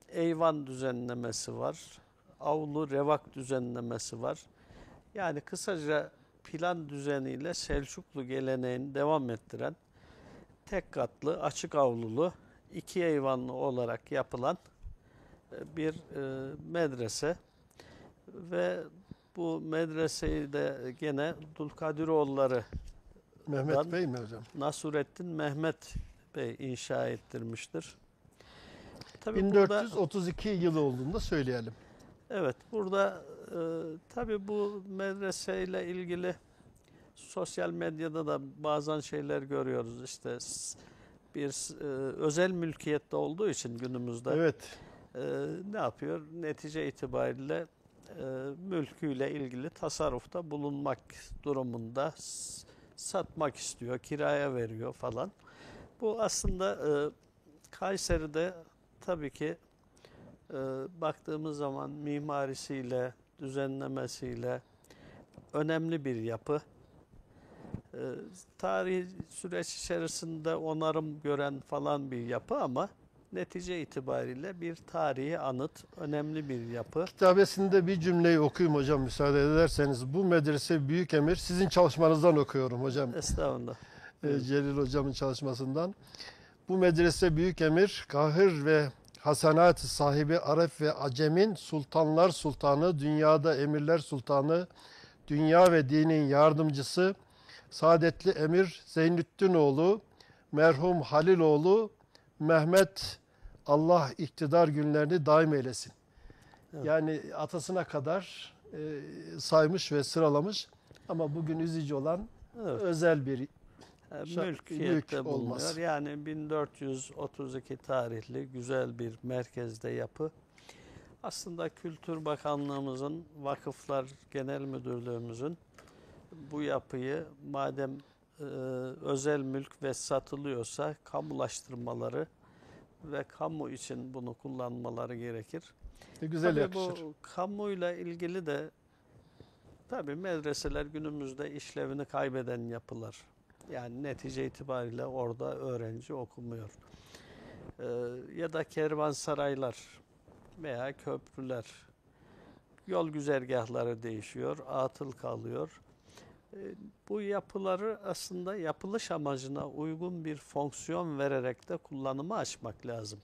eyvan düzenlemesi var. Avlu revak düzenlemesi var. Yani kısaca plan düzeniyle Selçuklu geleneğini devam ettiren tek katlı, açık avlulu, iki eyvanlı olarak yapılan bir medrese ve bu medreseyi de gene Dulkadiroğulları Mehmet Bey mi hocam? Nasurettin Mehmet Bey inşa ettirmiştir. Tabii 1432 yılı olduğunda söyleyelim. evet, burada tabii bu medreseyle ilgili sosyal medyada da bazen şeyler görüyoruz. İşte bir özel mülkiyette olduğu için günümüzde Evet. ne yapıyor? Netice itibariyle mülküyle ilgili tasarrufta bulunmak durumunda, satmak istiyor, kiraya veriyor falan. Bu aslında Kayseri'de tabii ki baktığımız zaman mimarisiyle, düzenlemesiyle önemli bir yapı. Tarihi süreç içerisinde onarım gören falan bir yapı ama netice itibariyle bir tarihi anıt, önemli bir yapı. Kitabesinde bir cümleyi okuyayım hocam müsaade ederseniz. Bu medrese büyük emir. Sizin çalışmanızdan okuyorum hocam. Estağfurullah. Celil hocamın çalışmasından. Bu medrese büyük emir, kahır ve hasanat sahibi Arap ve Acem'in sultanlar sultanı, dünyada emirler sultanı, dünya ve dinin yardımcısı, saadetli emir Zeynüttinoğlu, merhum Haliloğlu, Mehmet, Allah iktidar günlerini daim eylesin. Evet. Yani atasına kadar saymış ve sıralamış ama bugün üzücü olan Evet. özel bir Mülkiyette bulunuyor. olması. Yani 1432 tarihli güzel bir merkezde yapı. Aslında Kültür Bakanlığımızın, Vakıflar Genel Müdürlüğümüzün bu yapıyı madem özel mülk ve satılıyorsa kamulaştırmaları ve kamu için bunu kullanmaları gerekir. Güzel Tabii yakışır. bu kamuyla ilgili de tabii medreseler günümüzde işlevini kaybeden yapılar. Yani netice itibariyle orada öğrenci okumuyor. Ya da kervansaraylar veya köprüler, yol güzergahları değişiyor, atıl kalıyor. Bu yapıları aslında yapılış amacına uygun bir fonksiyon vererek de kullanıma açmak lazım.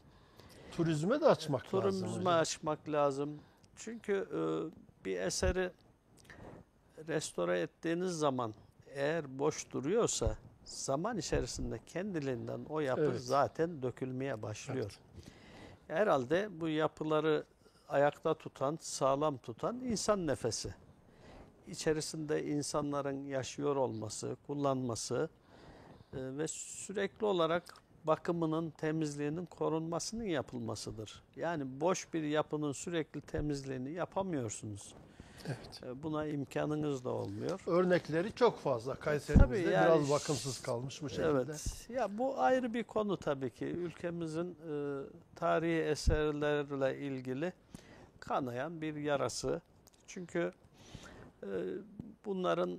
Turizme de açmak lazım Turizme hocam. açmak lazım. Çünkü bir eseri restore ettiğiniz zaman eğer boş duruyorsa zaman içerisinde kendiliğinden o yapı Evet. zaten dökülmeye başlıyor. Evet. Herhalde bu yapıları ayakta tutan, sağlam tutan insan nefesi. İçerisinde insanların yaşıyor olması, kullanması ve sürekli olarak bakımının, temizliğinin korunmasının yapılmasıdır. Yani boş bir yapının sürekli temizliğini yapamıyorsunuz. Evet. Buna imkanınız da olmuyor. Örnekleri çok fazla. Kayserimizde Tabii yani biraz bakımsız kalmış bu şekilde. Evet. Ya bu ayrı bir konu tabii ki. Ülkemizin tarihi eserlerle ilgili kanayan bir yarası. Çünkü bunların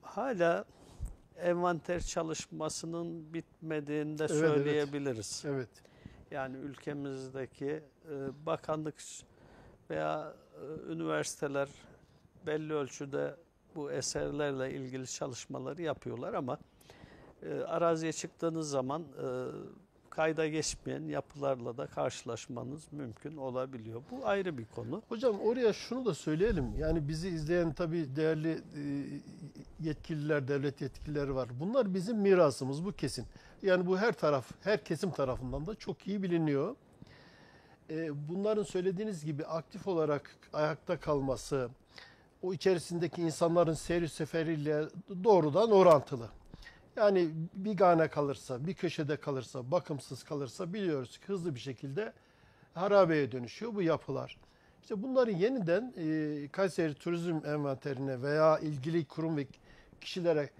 hala envanter çalışmasının bitmediğini de söyleyebiliriz. Evet. Yani ülkemizdeki bakanlık veya üniversiteler belli ölçüde bu eserlerle ilgili çalışmaları yapıyorlar ama araziye çıktığınız zaman kayda geçmeyen yapılarla da karşılaşmanız mümkün olabiliyor. Bu ayrı bir konu. Hocam oraya şunu da söyleyelim. Yani bizi izleyen tabii değerli yetkililer, devlet yetkilileri var. Bunlar bizim mirasımız, bu kesin. Yani bu her kesim tarafından da çok iyi biliniyor. Bunların söylediğiniz gibi aktif olarak ayakta kalması, o içerisindeki insanların seyri seferiyle doğrudan orantılı. Yani bir gane kalırsa, bir köşede kalırsa, bakımsız kalırsa biliyoruz ki hızlı bir şekilde harabeye dönüşüyor bu yapılar. İşte bunları yeniden Kayseri Turizm Envanterine veya ilgili kurum ve kişilere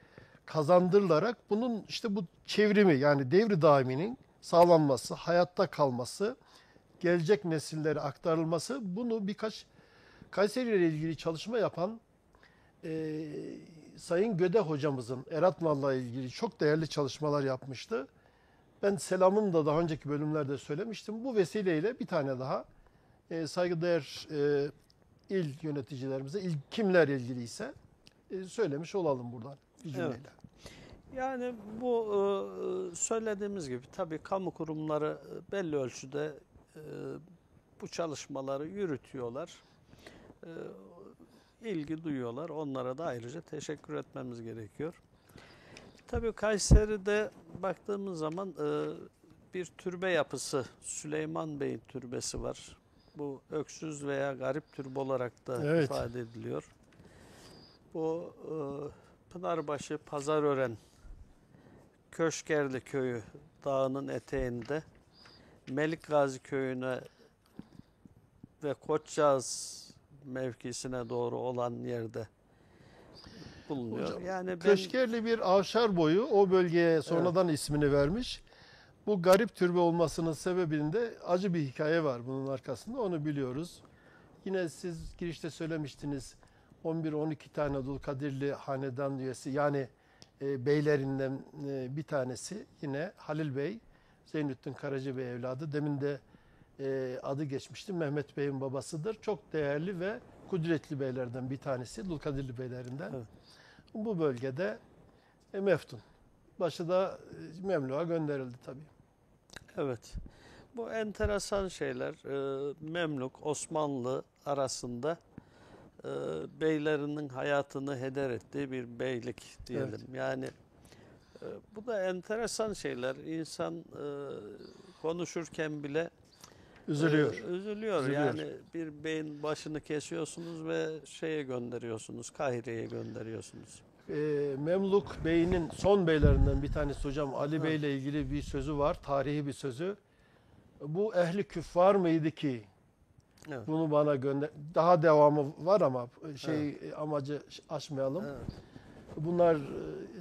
kazandırılarak bunun işte bu çevrimi yani devri daiminin sağlanması, hayatta kalması, gelecek nesillere aktarılması, bunu birkaç Kayseri ile ilgili çalışma yapan Sayın Göde hocamızın Eratman'la ilgili çok değerli çalışmalar yapmıştı. Ben selamını da daha önceki bölümlerde söylemiştim. Bu vesileyle bir tane daha saygıdeğer il yöneticilerimize, kimler ilgiliyse söylemiş olalım buradan bir cümleyle. Evet. Yani bu söylediğimiz gibi tabii kamu kurumları belli ölçüde bu çalışmaları yürütüyorlar. İlgi duyuyorlar. Onlara da ayrıca teşekkür etmemiz gerekiyor. Tabii Kayseri'de baktığımız zaman bir türbe yapısı, Süleyman Bey'in türbesi var. Bu öksüz veya garip türbe olarak da Evet. ifade ediliyor. Bu Pınarbaşı, Pazarören, Köşkerli köyü dağının eteğinde Melik Gazi köyüne ve Koçcağız mevkisine doğru olan yerde bulunuyor. Hocam, Yani ben Köşkerli bir avşar boyu o bölgeye sonradan ismini vermiş. Bu garip türbe olmasının sebebinde acı bir hikaye var bunun arkasında, onu biliyoruz. Yine siz girişte söylemiştiniz 11-12 tane Dulkadirli hanedan üyesi, yani beylerinden bir tanesi yine Halil Bey, Zeynüddin Karacabey evladı. Demin de adı geçmişti, Mehmet Bey'in babasıdır. Çok değerli ve kudretli beylerden bir tanesi, Dulkadirli beylerinden. Evet. Bu bölgede meftun. Başı da Memluk'a gönderildi tabii. evet, bu enteresan şeyler Memluk, Osmanlı arasında beylerinin hayatını heder ettiği bir beylik diyelim. Evet. Yani bu da enteresan şeyler. İnsan konuşurken bile Üzülüyor. üzülüyor. Yani bir beyin başını kesiyorsunuz ve şeye gönderiyorsunuz, Kahire'ye gönderiyorsunuz. Memluk Bey'in son beylerinden bir tanesi hocam, Ali Bey ile ilgili bir sözü var, tarihi bir sözü. Bu ehli küffar mıydı ki Evet. bunu bana gönder. Daha devamı var ama amacı aşmayalım. Evet. Bunlar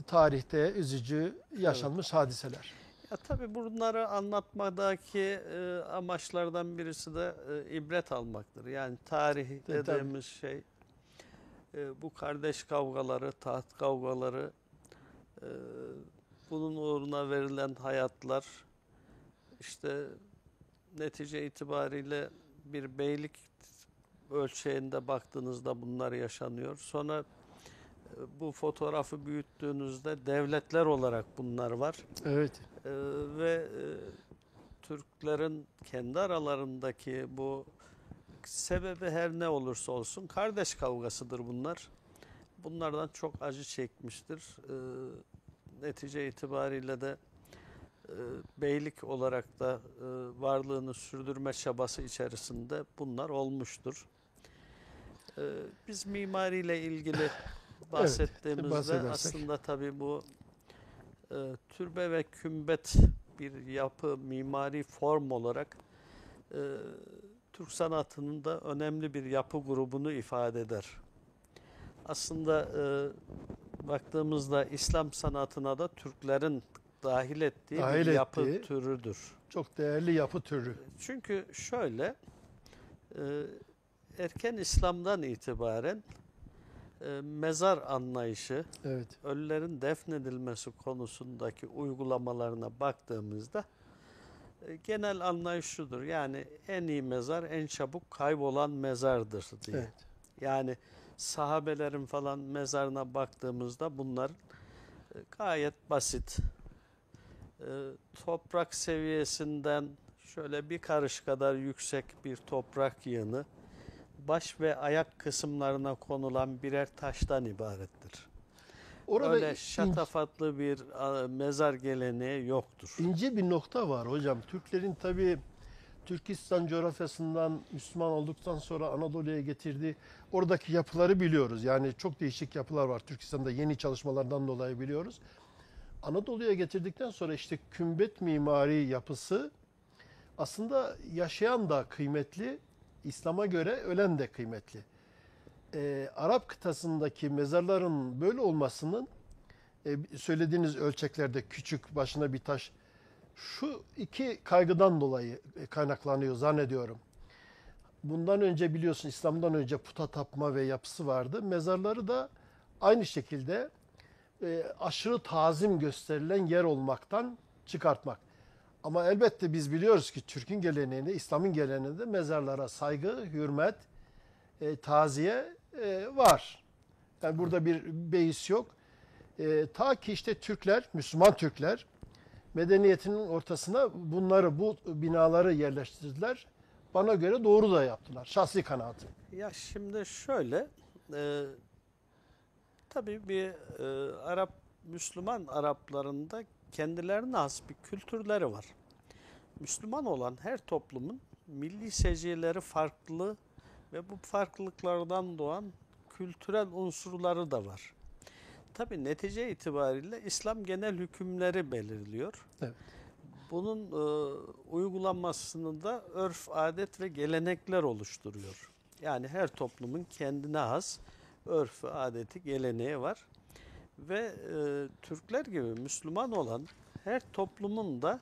tarihte üzücü yaşanmış hadiseler. Ya tabii bunları anlatmadaki amaçlardan birisi de ibret almaktır. Yani tarih dediğimiz şey bu kardeş kavgaları, taht kavgaları, bunun uğruna verilen hayatlar, işte netice itibariyle bir beylik ölçeğinde baktığınızda bunlar yaşanıyor. Sonra bu fotoğrafı büyüttüğünüzde devletler olarak bunlar var. Evet. Ve Türklerin kendi aralarındaki bu sebebi her ne olursa olsun kardeş kavgasıdır bunlar. Bunlardan çok acı çekmiştir. Netice itibariyle de beylik olarak da varlığını sürdürme çabası içerisinde bunlar olmuştur. Biz mimariyle ilgili bahsettiğimizde aslında tabii bu türbe ve kümbet bir yapı, mimari form olarak Türk sanatının da önemli bir yapı grubunu ifade eder. Aslında baktığımızda İslam sanatına da Türklerin dahil ettiği bir yapı türüdür. Çok değerli yapı türü. Çünkü şöyle, erken İslam'dan itibaren mezar anlayışı, Evet. ölülerin defnedilmesi konusundaki uygulamalarına baktığımızda genel anlayış şudur. Yani en iyi mezar en çabuk kaybolan mezardır diye. Evet. Yani sahabelerin falan mezarına baktığımızda bunlar gayet basit. Toprak seviyesinden şöyle bir karış kadar yüksek bir toprak yığını, baş ve ayak kısımlarına konulan birer taştan ibarettir. Orada öyle şatafatlı bir mezar geleneği yoktur. İnce bir nokta var hocam. Türklerin tabii Türkistan coğrafyasından Müslüman olduktan sonra Anadolu'ya getirdiği oradaki yapıları biliyoruz. Yani çok değişik yapılar var Türkistan'da, yeni çalışmalardan dolayı biliyoruz. Anadolu'ya getirdikten sonra işte kümbet mimari yapısı aslında yaşayan da kıymetli, İslam'a göre ölen de kıymetli. Arap kıtasındaki mezarların böyle olmasının söylediğiniz ölçeklerde küçük, başına bir taş, şu iki kaygıdan dolayı kaynaklanıyor zannediyorum. bundan önce biliyorsun İslam'dan önce puta tapma ve yapısı vardı. Mezarları da aynı şekilde aşırı tazim gösterilen yer olmaktan çıkartmak. Ama elbette biz biliyoruz ki Türk'ün geleneğinde, İslam'ın geleneğinde mezarlara saygı, hürmet, taziye var. Yani burada bir beis yok. Ta ki işte Türkler, Müslüman Türkler medeniyetinin ortasına bu binaları yerleştirdiler. Bana göre doğru da yaptılar. Şahsi kanaatim. Ya şimdi şöyle, e, tabii bir Müslüman Araplarında kendilerine has bir kültürleri var. Müslüman olan her toplumun milli seciyeleri farklı ve bu farklılıklardan doğan kültürel unsurları da var. Tabii netice itibariyle İslam genel hükümleri belirliyor. Evet. Bunun uygulanmasını da örf, adet ve gelenekler oluşturuyor. Yani her toplumun kendine has örfü, adeti, geleneği var. Ve Türkler gibi Müslüman olan her toplumun da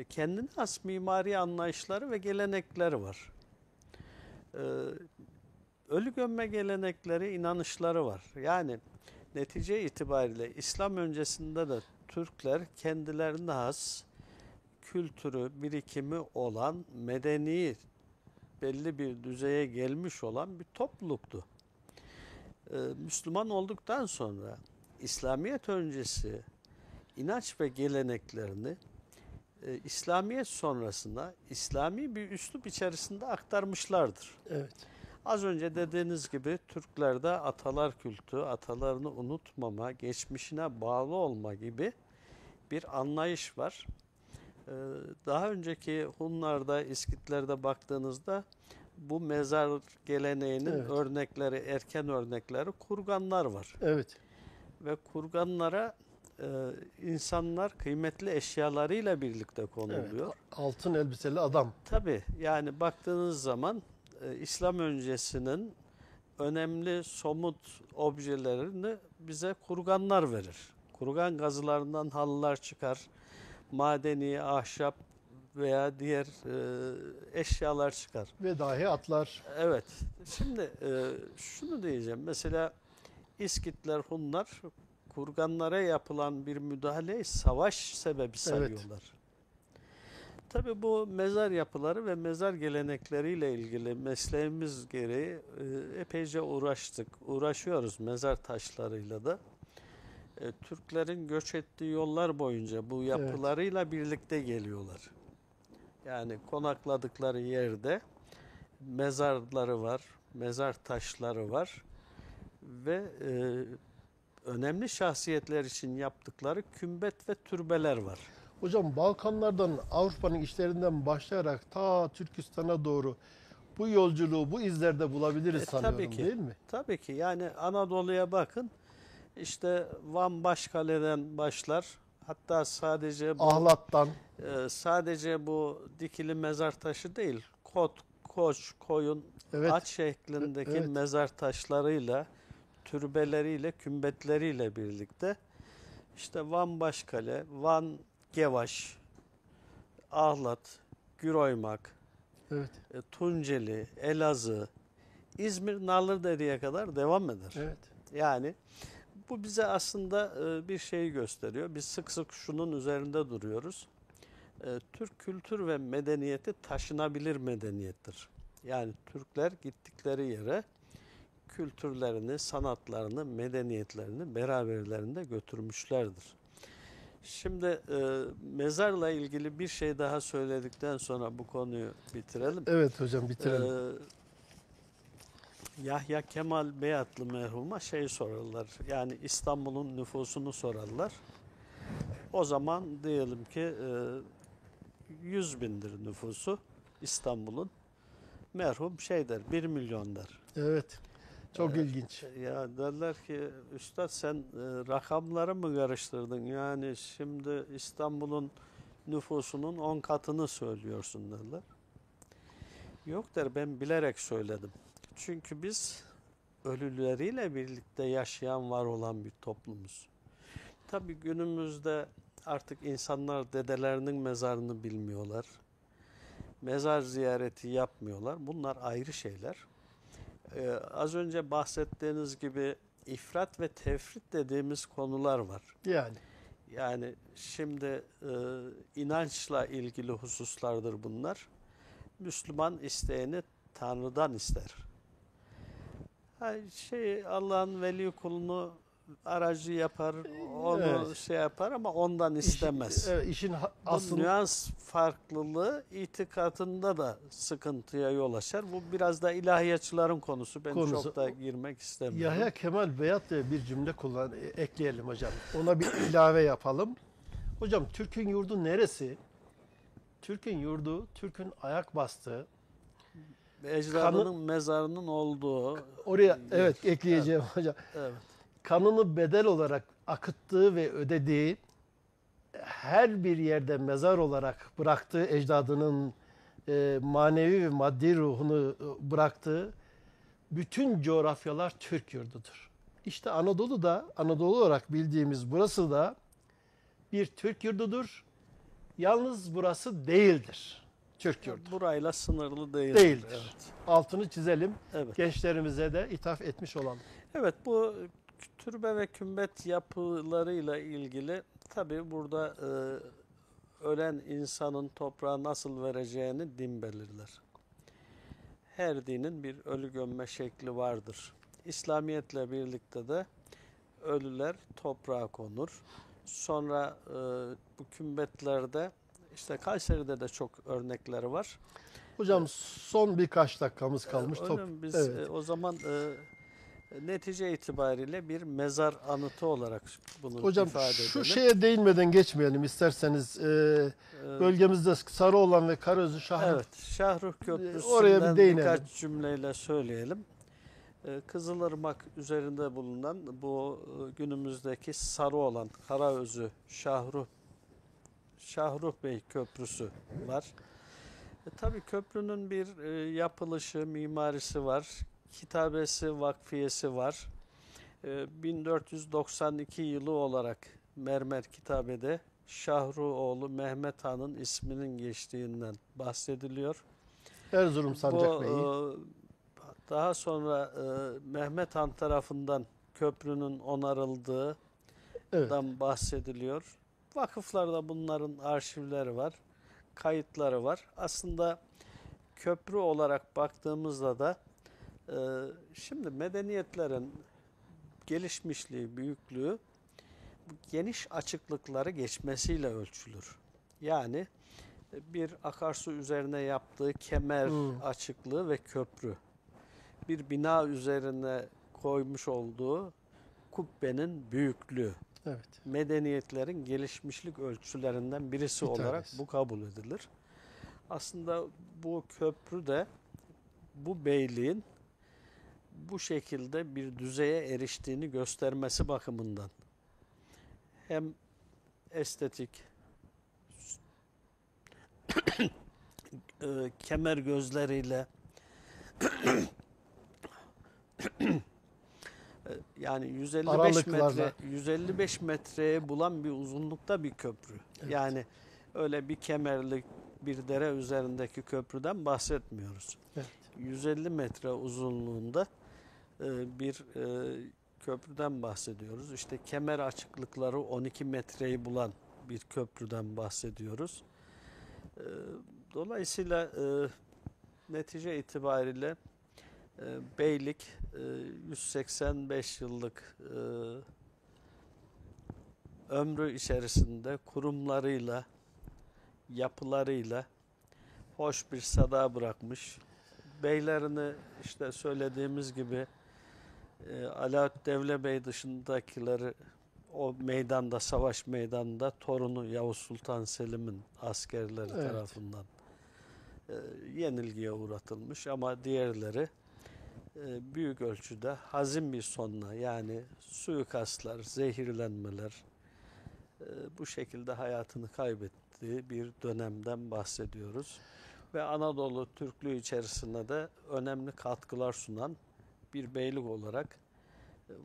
kendine has mimari anlayışları ve gelenekleri var. E, Ölü gömme gelenekleri, inanışları var. Yani netice itibariyle İslam öncesinde de Türkler kendilerine has kültürü, birikimi olan, medeni belli bir düzeye gelmiş olan bir topluluktu. Müslüman olduktan sonra İslamiyet öncesi inanç ve geleneklerini İslamiyet sonrasında İslami bir üslup içerisinde aktarmışlardır. Evet. Az önce dediğiniz gibi Türklerde atalar kültü, atalarını unutmama, geçmişine bağlı olma gibi bir anlayış var. Daha önceki Hunlarda, İskitlerde baktığınızda bu mezar geleneğinin Evet. örnekleri, erken örnekleri kurganlar var. Evet. Ve kurganlara insanlar kıymetli eşyalarıyla birlikte Evet. konuluyor. Altın elbiseli adam. Tabii yani baktığınız zaman İslam öncesinin önemli somut objelerini bize kurganlar verir. Kurgan kazılarından halılar çıkar, madeni, ahşap veya diğer eşyalar çıkar. Ve dahi atlar. Evet, şimdi şunu diyeceğim. Mesela İskitler, Hunlar kurganlara yapılan bir müdahaleyi savaş sebebi sayıyorlar. Tabii bu mezar yapıları ve mezar gelenekleriyle ilgili mesleğimiz gereği epeyce uğraştık. Uğraşıyoruz mezar taşlarıyla da. Türklerin göç ettiği yollar boyunca bu yapılarıyla birlikte geliyorlar. Yani konakladıkları yerde mezarları var, mezar taşları var ve önemli şahsiyetler için yaptıkları kümbet ve türbeler var. Hocam Balkanlardan, Avrupa'nın işlerinden başlayarak ta Türkistan'a doğru bu yolculuğu bu izlerde bulabiliriz sanıyorum, Tabii ki, değil mi? tabii ki. Yani Anadolu'ya bakın. İşte Van Başkale'den başlar. Hatta Ahlat'tan. sadece bu dikili mezar taşı değil, koç, koyun, Evet. at şeklindeki Evet. mezar taşlarıyla, türbeleriyle, kümbetleriyle birlikte işte Van Başkale, Van Gevaş, Ahlat, Güroymak, Evet. Tunceli, Elazığ, İzmir, Narlıdere'ye kadar devam eder. Evet. Yani bu bize aslında bir şeyi gösteriyor. Biz sık sık şunun üzerinde duruyoruz. Türk kültür ve medeniyeti taşınabilir medeniyettir. Yani Türkler gittikleri yere kültürlerini, sanatlarını, medeniyetlerini beraberlerinde götürmüşlerdir. Şimdi mezarla ilgili bir şey daha söyledikten sonra bu konuyu bitirelim. Evet hocam, bitirelim. Yahya Kemal Beyatlı merhuma şey sorarlar. Yani İstanbul'un nüfusunu sorarlar. O zaman diyelim ki 100 bindir nüfusu İstanbul'un. Merhum şey der, 1 milyon der. Evet. Çok ilginç. Ya derler ki üstad sen rakamları mı karıştırdın? Yani şimdi İstanbul'un nüfusunun 10 katını söylüyorsun derler. Yok der, ben bilerek söyledim. Çünkü biz ölüleriyle birlikte yaşayan, var olan bir toplumuz. Tabii günümüzde artık insanlar dedelerinin mezarını bilmiyorlar. mezar ziyareti yapmıyorlar. Bunlar ayrı şeyler. Az önce bahsettiğiniz gibi ifrat ve tefrit dediğimiz konular var. Yani Yani şimdi inançla ilgili hususlardır bunlar. Müslüman isteğini Tanrı'dan ister. Allah'ın veli kulunu aracı yapar, onu evet. şey yapar ama ondan istemez. İşin Bu aslında nüans farklılığı itikadında da sıkıntıya yol açar. Bu biraz da ilahiyatçıların konusu. Ben konusu. çok da girmek istemiyorum. Yahya Kemal Beyat diye bir cümle ekleyelim hocam. Ona bir ilave yapalım. Hocam Türk'ün yurdu neresi? Türk'ün yurdu, Türk'ün ayak bastığı, Ecdadının mezarının olduğu oraya yer. ekleyeceğim hocam. Evet. Kanını bedel olarak akıttığı ve ödediği, her bir yerde mezar olarak bıraktığı ecdadının manevi ve maddi ruhunu bıraktığı bütün coğrafyalar Türk yurdudur. İşte Anadolu olarak bildiğimiz burası da bir Türk yurdudur. Yalnız burası değildir. Türk yurdu. Burayla sınırlı Değildir. Evet. Altını çizelim. Evet. Gençlerimize de ithaf etmiş olalım. Evet, bu türbe ve kümbet yapılarıyla ilgili tabii burada ölen insanın toprağa nasıl vereceğini din belirler. Her dinin bir ölü gömme şekli vardır. İslamiyetle birlikte de ölüler toprağa konur. Sonra bu kümbetlerde işte Kayseri'de de çok örnekleri var. Hocam son birkaç dakikamız kalmış. Öyle mi? Biz Evet. o zaman netice itibariyle bir mezar anıtı olarak bunu Hocam ifade şu edelim. şeye değinmeden geçmeyelim isterseniz. Bölgemizde Sarıoğlan ve Karaözü Şahı. Evet, Şahruh Köprüsü'nden oraya bir değinelim. birkaç cümleyle söyleyelim. Kızılırmak üzerinde bulunan bu günümüzdeki Sarıoğlan, Karaözü, Şahruh Bey Köprüsü var. Tabii köprünün bir yapılışı, mimarisi var. Kitabesi, vakfiyesi var. 1492 yılı olarak mermer kitabede Şahruoğlu Mehmet Han'ın isminin geçtiğinden bahsediliyor. Erzurum Sancak Bey'i. Daha sonra Mehmet Han tarafından köprünün onarıldığından Evet. bahsediliyor. Vakıflarda bunların arşivleri var, kayıtları var. Aslında köprü olarak baktığımızda da şimdi medeniyetlerin gelişmişliği, büyüklüğü bu geniş açıklıkları geçmesiyle ölçülür. Yani bir akarsu üzerine yaptığı kemer açıklığı ve köprü, bir bina üzerine koymuş olduğu kubbenin büyüklüğü, Evet. medeniyetlerin gelişmişlik ölçülerinden birisi Bir olarak tanesi. bu kabul edilir. Aslında bu köprü de bu beyliğin bu şekilde bir düzeye eriştiğini göstermesi bakımından hem estetik kemer gözleriyle yani 155 metreye bulan bir uzunlukta bir köprü. Evet. Yani öyle bir kemerlik bir dere üzerindeki köprüden bahsetmiyoruz. Evet. 150 metre uzunluğunda bir köprüden bahsediyoruz. İşte kemer açıklıkları 12 metreyi bulan bir köprüden bahsediyoruz. Dolayısıyla netice itibariyle beylik 185 yıllık ömrü içerisinde kurumlarıyla, yapılarıyla hoş bir sada bırakmış. Beylerini işte söylediğimiz gibi Alaaddin Devlebey dışındakileri o meydanda, savaş meydanında torunu Yavuz Sultan Selim'in askerleri tarafından yenilgiye uğratılmış ama diğerleri büyük ölçüde hazin bir sonla yani suikastlar, zehirlenmeler bu şekilde hayatını kaybettiği bir dönemden bahsediyoruz. Ve Anadolu Türklüğü içerisinde de önemli katkılar sunan bir beylik olarak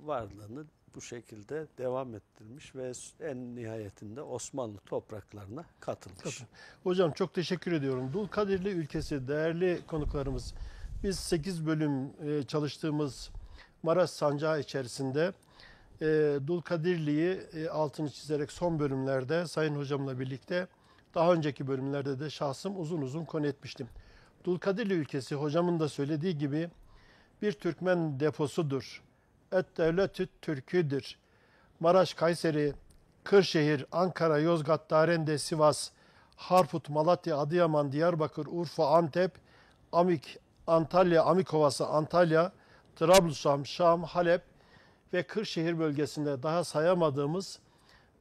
varlığını bu şekilde devam ettirmiş ve en nihayetinde Osmanlı topraklarına katılmış. Hocam çok teşekkür ediyorum. Dulkadirli ülkesi değerli konuklarımız. Biz 8 bölüm çalıştığımız Maraş Sancağı içerisinde Dulkadirli'yi altını çizerek son bölümlerde Sayın Hocamla birlikte daha önceki bölümlerde de şahsım uzun uzun konu etmiştim. Dulkadirli ülkesi hocamın da söylediği gibi bir Türkmen deposudur. Et-Devletü Türküdür. Maraş, Kayseri, Kırşehir, Ankara, Yozgat, Darende, Sivas, Harput, Malatya, Adıyaman, Diyarbakır, Urfa, Antep, Amik, Antalya, Amikovası, Antalya, Trablusam, Şam, Halep ve Kırşehir bölgesinde daha sayamadığımız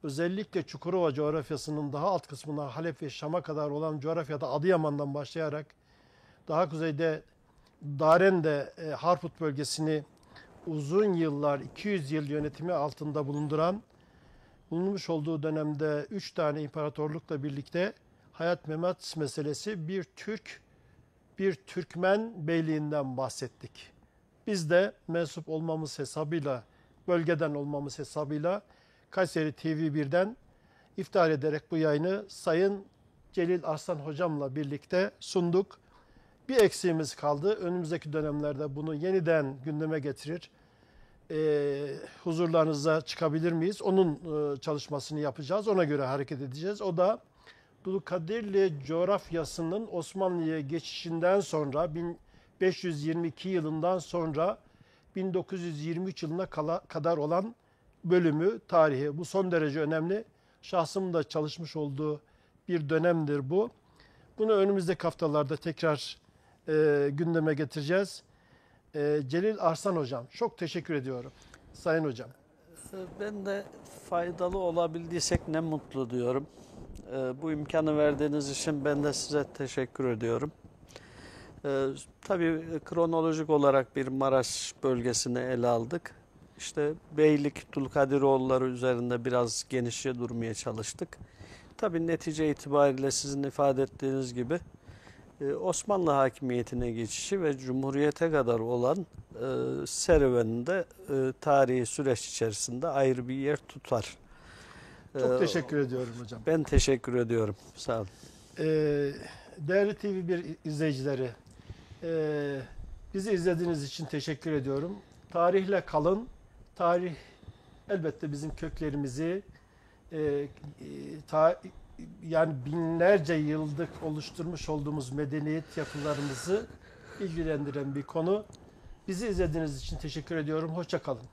özellikle Çukurova coğrafyasının daha alt kısmına Halep ve Şam'a kadar olan coğrafyada Adıyaman'dan başlayarak daha kuzeyde Darende, Harput bölgesini uzun yıllar, 200 yıl yönetimi altında bulunmuş olduğu dönemde 3 tane imparatorlukla birlikte hayat memat meselesi bir Türkmen beyliğinden bahsettik. Biz de mensup olmamız hesabıyla, bölgeden olmamız hesabıyla Kayseri TV1'den iftihar ederek bu yayını Sayın Celil Arslan hocamla birlikte sunduk. Bir eksiğimiz kaldı. Önümüzdeki dönemlerde bunu yeniden gündeme getirir. Huzurlarınıza çıkabilir miyiz? Onun çalışmasını yapacağız. Ona göre hareket edeceğiz. O da Dulkadirli coğrafyasının Osmanlı'ya geçişinden sonra 1522 yılından sonra 1923 yılına kadar olan bölümü, tarihi. Bu son derece önemli. Şahsımın da çalışmış olduğu bir dönemdir bu. Bunu önümüzdeki haftalarda tekrar gündeme getireceğiz. Celil Arslan hocam, çok teşekkür ediyorum. Sayın hocam. Ben de faydalı olabildiysek ne mutlu diyorum. Bu imkanı verdiğiniz için ben de size teşekkür ediyorum. Tabii kronolojik olarak bir Maraş bölgesini ele aldık. İşte Beylik, Dulkadiroğulları üzerinde biraz genişçe durmaya çalıştık. Tabii netice itibariyle sizin ifade ettiğiniz gibi Osmanlı hakimiyetine geçişi ve Cumhuriyete kadar olan serüveninde tarihi süreç içerisinde ayrı bir yer tutar. Çok teşekkür ediyorum hocam. Ben teşekkür ediyorum. Sağ olun. Değerli TV1 izleyicileri, bizi izlediğiniz için teşekkür ediyorum. Tarihle kalın. Tarih elbette bizim köklerimizi yani binlerce yıllık oluşturmuş olduğumuz medeniyet yapılarımızı ilgilendiren bir konu. Bizi izlediğiniz için teşekkür ediyorum. Hoşça kalın.